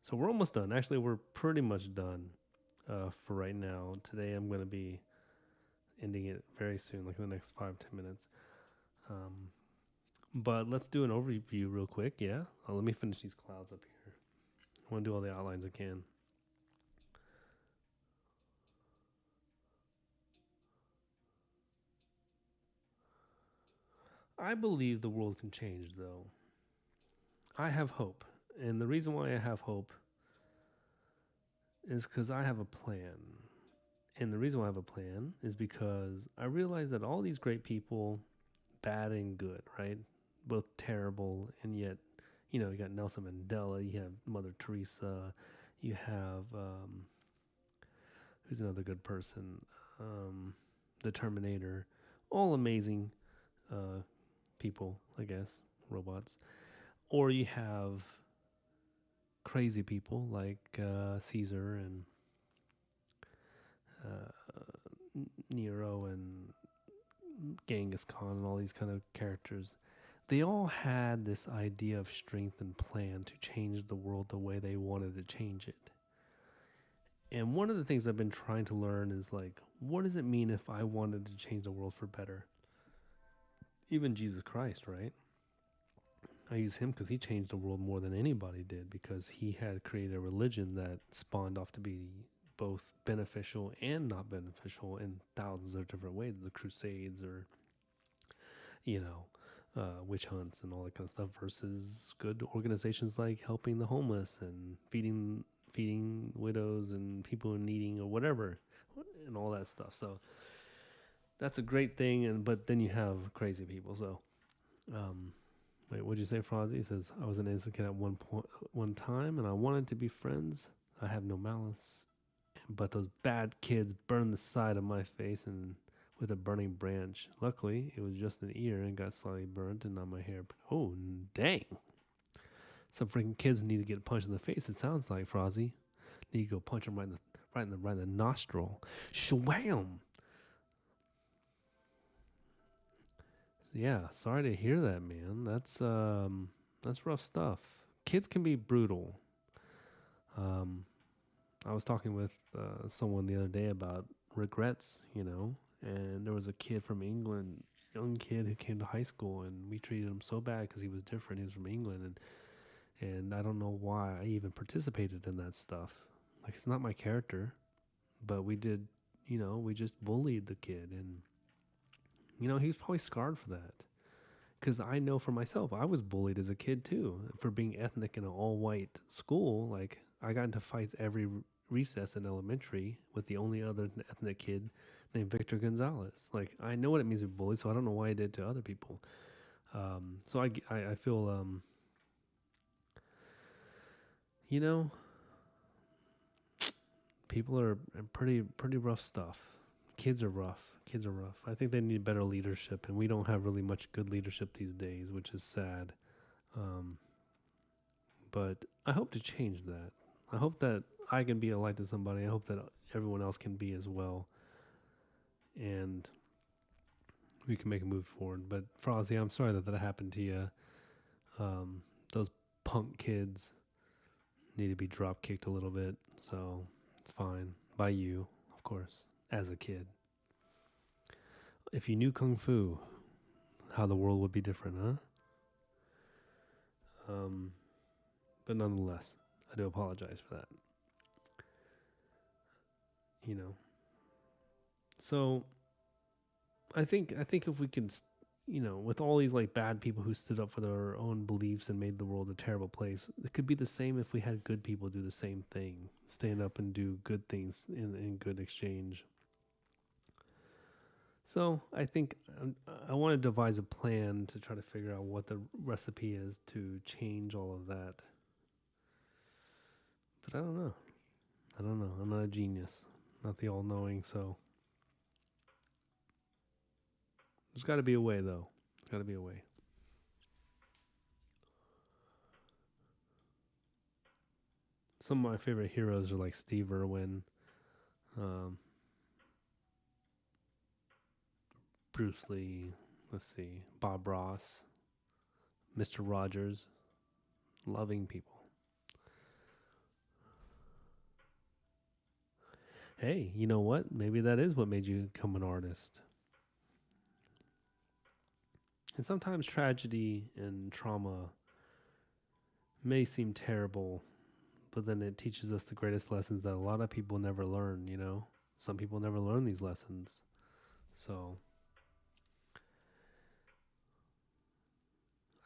So we're almost done. Actually, we're pretty much done for right now. Today, I'm gonna be ending it very soon, like in the next 5-10 minutes. Um, but let's do an overview real quick. Yeah, let me finish these clouds up here. I want to do all the outlines I can. I believe the world can change, though. I have hope, and the reason why I have hope is because I have a plan. And the reason why I have a plan is because I realize that all these great people, bad and good, right? Both terrible and yet, you got Nelson Mandela, you have Mother Teresa, you have who's another good person? The Terminator, all amazing people, I guess, robots. Or you have crazy people like Caesar and Nero and Genghis Khan and all these kind of characters. They all had this idea of strength and plan to change the world the way they wanted to change it. And one of the things I've been trying to learn is like, what does it mean if I wanted to change the world for better? Even Jesus Christ, right? I use him because he changed the world more than anybody did, because he had created a religion that spawned off to be both beneficial and not beneficial in thousands of different ways. The Crusades, or witch hunts and all that kind of stuff, versus good organizations like helping the homeless and feeding widows and people in needing or whatever, and all that stuff. So that's a great thing. But then you have crazy people. So wait, what'd you say, Frozzy? He says, I was an innocent kid at one time, and I wanted to be friends. I have no malice, but those bad kids burned the side of my face and with a burning branch. Luckily, it was just an ear and got slightly burnt and not my hair. Oh, dang. Some freaking kids need to get punched in the face, it sounds like, Frozzy. Need to go punch him right in the nostril. Shwam! So yeah, sorry to hear that, man. That's rough stuff. Kids can be brutal. I was talking with someone the other day about regrets, and there was a kid from England, young kid who came to high school, and we treated him so bad because he was different. He was from England, and I don't know why I even participated in that stuff. Like, it's not my character, but we did, we just bullied the kid, and he was probably scarred for that. Because I know for myself, I was bullied as a kid too for being ethnic in an all-white school. Like, I got into fights every recess in elementary with the only other ethnic kid named Victor Gonzalez. Like, I know what it means to be bullied, so I don't know why I did to other people. So I feel, people are pretty rough stuff. Kids are rough. I think they need better leadership, and we don't have really much good leadership these days, which is sad. But I hope to change that. I hope that I can be a light to somebody. I hope that everyone else can be as well. And we can make a move forward. But Frozzy, I'm sorry that happened to you. Those punk kids need to be drop kicked a little bit. So it's fine. By you, of course, as a kid. If you knew Kung Fu, how the world would be different, huh? But nonetheless, I do apologize for that. So I think if we can, with all these like bad people who stood up for their own beliefs and made the world a terrible place, it could be the same if we had good people do the same thing, stand up and do good things in good exchange. So I think I want to devise a plan to try to figure out what the recipe is to change all of that. But I don't know. I'm not a genius, not the all-knowing, so there's got to be a way, though. There's got to be a way. Some of my favorite heroes are like Steve Irwin, Bruce Lee, let's see, Bob Ross, Mr. Rogers, loving people. Hey, you know what? Maybe that is what made you become an artist. And sometimes tragedy and trauma may seem terrible, but then it teaches us the greatest lessons that a lot of people never learn, Some people never learn these lessons. So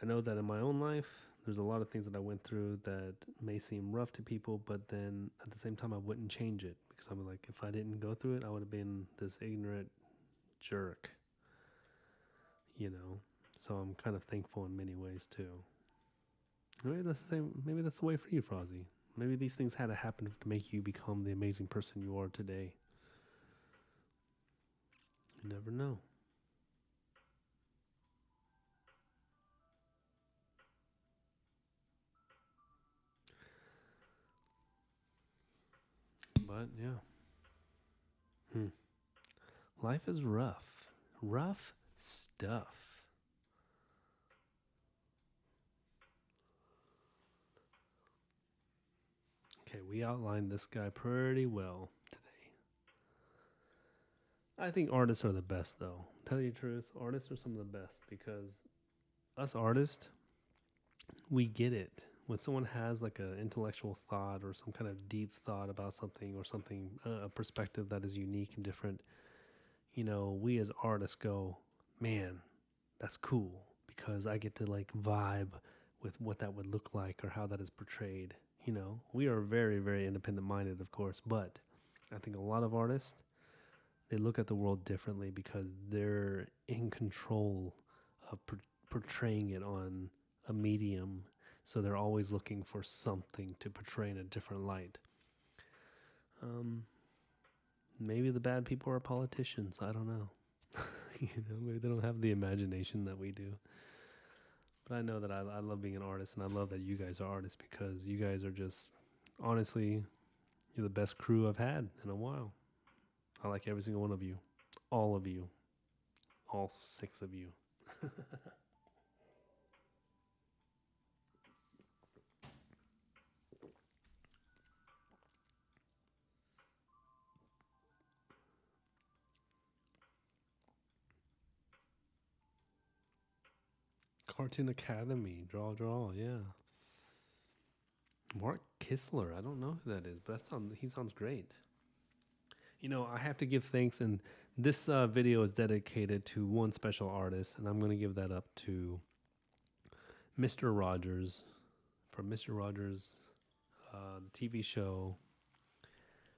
I know that in my own life, there's a lot of things that I went through that may seem rough to people, but then at the same time, I wouldn't change it because I'm like, if I didn't go through it, I would have been this ignorant jerk, So I'm kind of thankful in many ways too. Maybe that's the same. Maybe that's the way for you, Frozzy. Maybe these things had to happen to make you become the amazing person you are today. You never know. But yeah. Life is rough. Rough stuff. Okay, we outlined this guy pretty well today. I think artists are the best, though. Tell you the truth, artists are some of the best because us artists, we get it. When someone has like an intellectual thought or some kind of deep thought about something or something, a perspective that is unique and different, we as artists go, man, that's cool because I get to like vibe with what that would look like or how that is portrayed. We are very, very independent minded, of course, but I think a lot of artists, they look at the world differently because they're in control of portraying it on a medium. So they're always looking for something to portray in a different light. Maybe the bad people are politicians. I don't know. Maybe they don't have the imagination that we do. But I know that I love being an artist, and I love that you guys are artists because you guys are just, honestly, you're the best crew I've had in a while. I like every single one of you. All of you. All 6 of you. Cartoon Academy. Draw. Yeah. Mark Kistler. I don't know who that is, but he sounds great. I have to give thanks, and this video is dedicated to one special artist, and I'm going to give that up to Mr. Rogers from Mr. Rogers' TV show,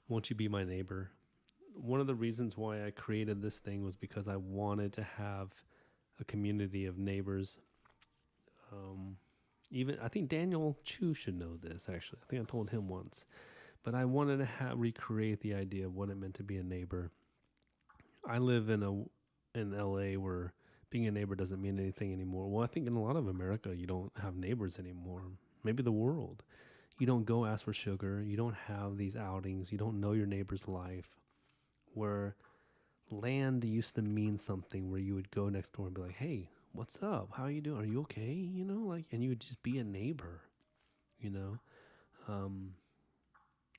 Won't You Be My Neighbor? One of the reasons why I created this thing was because I wanted to have a community of neighbors. Even I think Daniel Chu should know this, actually. I think I told him once. But I wanted to recreate the idea of what it meant to be a neighbor. I live in LA where being a neighbor doesn't mean anything anymore. Well, I think in a lot of America, you don't have neighbors anymore. Maybe the world. You don't go ask for sugar. You don't have these outings. You don't know your neighbor's life. Where land used to mean something, where you would go next door and be like, hey, what's up? How are you doing? Are you okay? And you would just be a neighbor,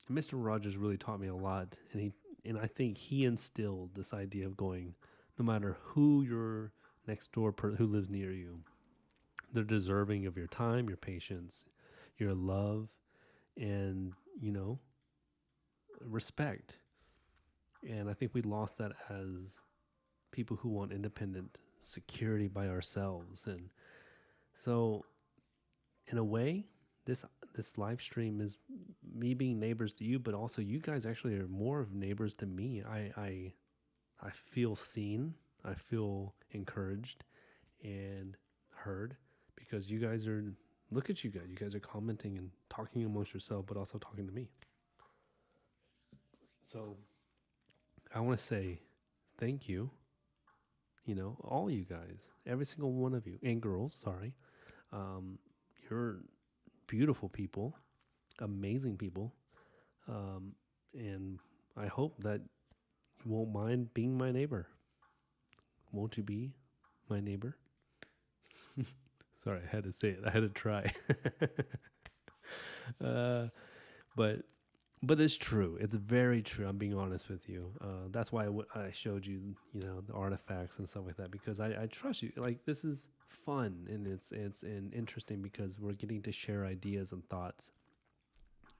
Mr. Rogers really taught me a lot, and I think he instilled this idea of going, no matter who your next door who lives near you, they're deserving of your time, your patience, your love, and respect. And I think we lost that as people who want independent security by ourselves. And so, in a way, this live stream is me being neighbors to you, but also you guys actually are more of neighbors to me. I feel seen, I feel encouraged and heard because you guys are, look at you guys. You guys are commenting and talking amongst yourself, but also talking to me. So I want to say thank you, all you guys, every single one of you, and girls, sorry. You're beautiful people, amazing people. And I hope that you won't mind being my neighbor. Won't you be my neighbor? Sorry, I had to say it. I had to try. But it's true. It's very true. I'm being honest with you. That's why I showed you, the artifacts and stuff like that, because I trust you. Like, this is fun, and it's interesting because we're getting to share ideas and thoughts.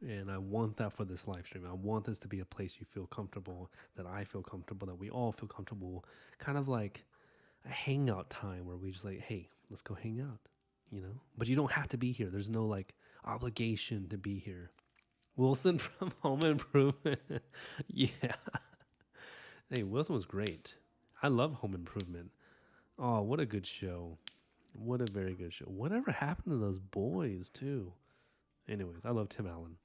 And I want that for this live stream. I want this to be a place you feel comfortable, that I feel comfortable, that we all feel comfortable. Kind of like a hangout time where we just like, hey, let's go hang out, But you don't have to be here. There's no like obligation to be here. Wilson from Home Improvement. Yeah. Hey, Wilson was great. I love Home Improvement. Oh, what a good show. What a very good show. Whatever happened to those boys, too? Anyways, I love Tim Allen.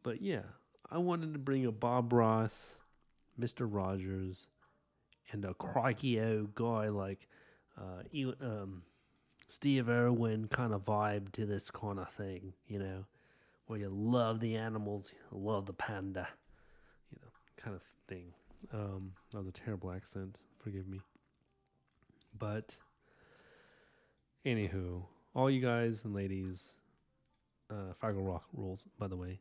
But yeah, I wanted to bring a Bob Ross, Mr. Rogers, and a crikey old guy like Steve Irwin kind of vibe to this kind of thing, where you love the animals, you love the panda, kind of thing. That was a terrible accent, forgive me. But anywho, all you guys and ladies, Fraggle Rock rules, by the way.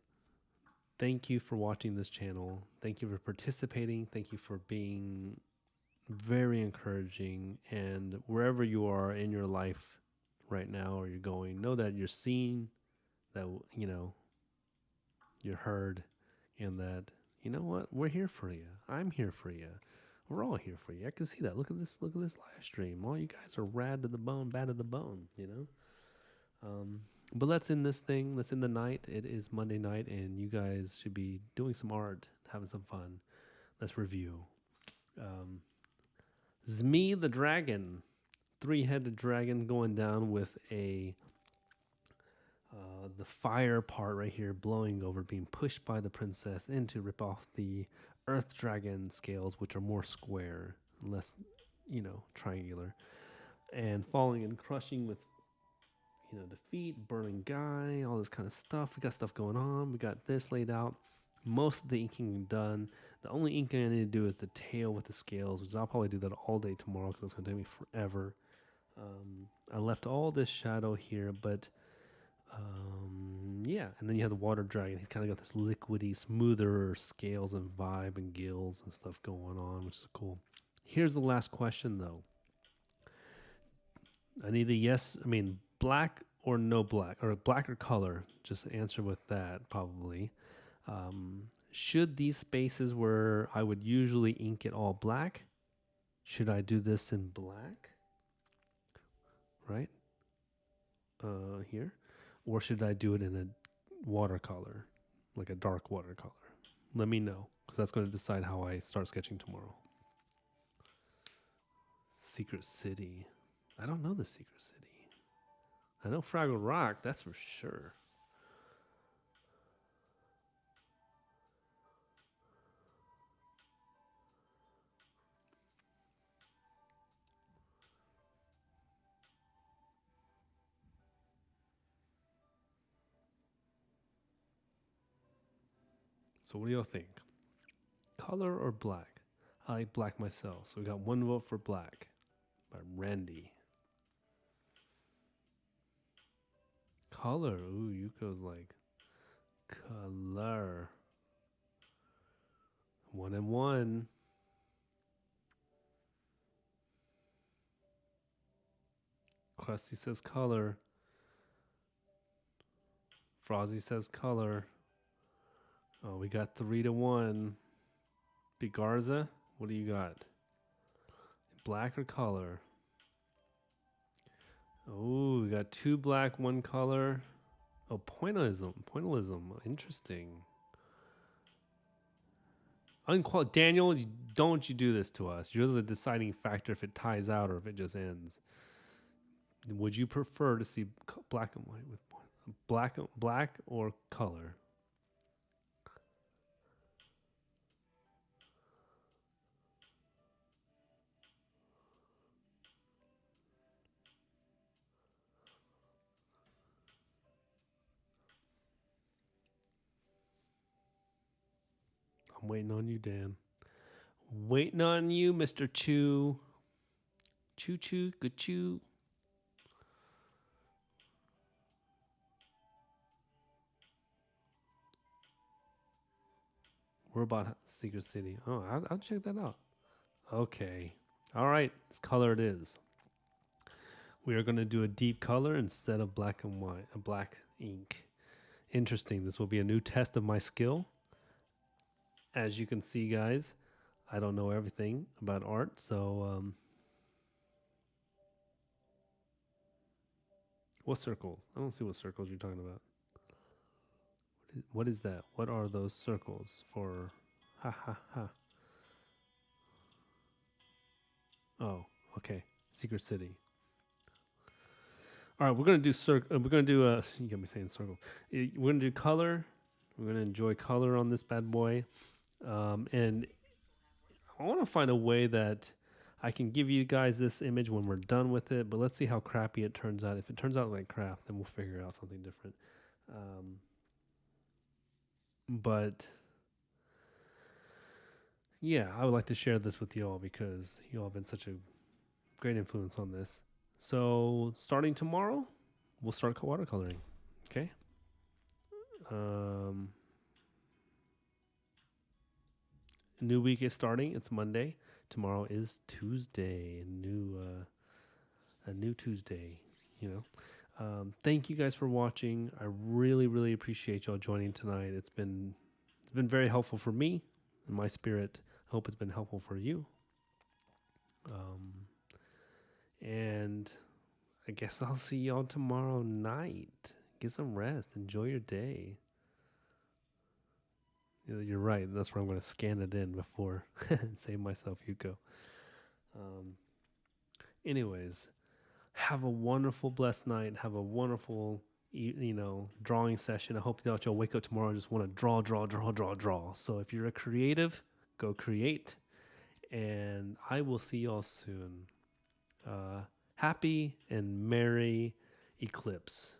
Thank you for watching this channel. Thank you for participating. Thank you for being very encouraging. And wherever you are in your life right now or you're going, know that you're seen, that, you're heard, and that, you know what? We're here for you. I'm here for you. We're all here for you. I can see that. Look at this live stream. All you guys are rad to the bone, bad to the bone, But let's end this thing. Let's end the night. It is Monday night, and you guys should be doing some art, having some fun. Let's review. Zmei the dragon, 3-headed dragon going down with the fire part right here blowing over, being pushed by the princess in to rip off the earth dragon scales, which are more square, less, triangular, and falling and crushing with, defeat, burning guy, all this kind of stuff. We got stuff going on. We got this laid out. Most of the inking done. The only inking I need to do is the tail with the scales, which I'll probably do that all day tomorrow because it's going to take me forever. I left all this shadow here, but yeah. And then you have the water dragon. He's kind of got this liquidy, smoother scales and vibe and gills and stuff going on, which is cool. Here's the last question, though. I need a yes. I mean, black or no black, or black or color. Just answer with that, probably. Should these spaces where I would usually ink it all black, should I do this in black? Right? Here. Or should I do it in a watercolor, like a dark watercolor? Let me know, because that's going to decide how I start sketching tomorrow. Secret City. I don't know the Secret City. I know Fraggle Rock, that's for sure. So what do y'all think? Color or black? I like black myself, so we got one vote for black by Randy. Color. Ooh, Yuko's like color. 1 and 1. Krusty says color. Frozzy says color. Oh, we got 3-1. Big Garza, what do you got? Black or color? Oh, we got 2 black, 1 color. Oh, pointillism. Pointillism. Interesting. Daniel, don't you do this to us. You're the deciding factor if it ties out or if it just ends. Would you prefer to see black and white with black or color? I'm waiting on you, Dan. Waiting on you, Mr. Chew. Choo choo, good chew. We're about Secret City. Oh, I'll check that out. Okay. All right. This color it is. We are going to do a deep color instead of black and white, a black ink. Interesting. This will be a new test of my skill. As you can see, guys, I don't know everything about art, so what circles? I don't see what circles you're talking about. What is that? What are those circles for? Ha ha ha. Oh, okay. Secret City. All right, we're gonna do we're gonna do you got me saying circle. We're gonna do color. We're gonna enjoy color on this bad boy, and I want to find a way that I can give you guys this image when we're done with it. But let's see how crappy it turns out. If it turns out like crap, then we'll figure out something different. But yeah, I would like to share this with you all because you all have been such a great influence on this. So starting tomorrow, we'll start watercoloring. Okay. New week is starting. It's Monday. Tomorrow is Tuesday. A new Tuesday. Thank you guys for watching. I really, really appreciate y'all joining tonight. It's been very helpful for me and my spirit. I hope it's been helpful for you. And I guess I'll see y'all tomorrow night. Get some rest. Enjoy your day. You're right. That's where I'm going to scan it in before and save myself, Yuko. Anyways, have a wonderful, blessed night. Have a wonderful, drawing session. I hope that y'all wake up tomorrow and just want to draw. So if you're a creative, go create, and I will see y'all soon. Happy and merry eclipse.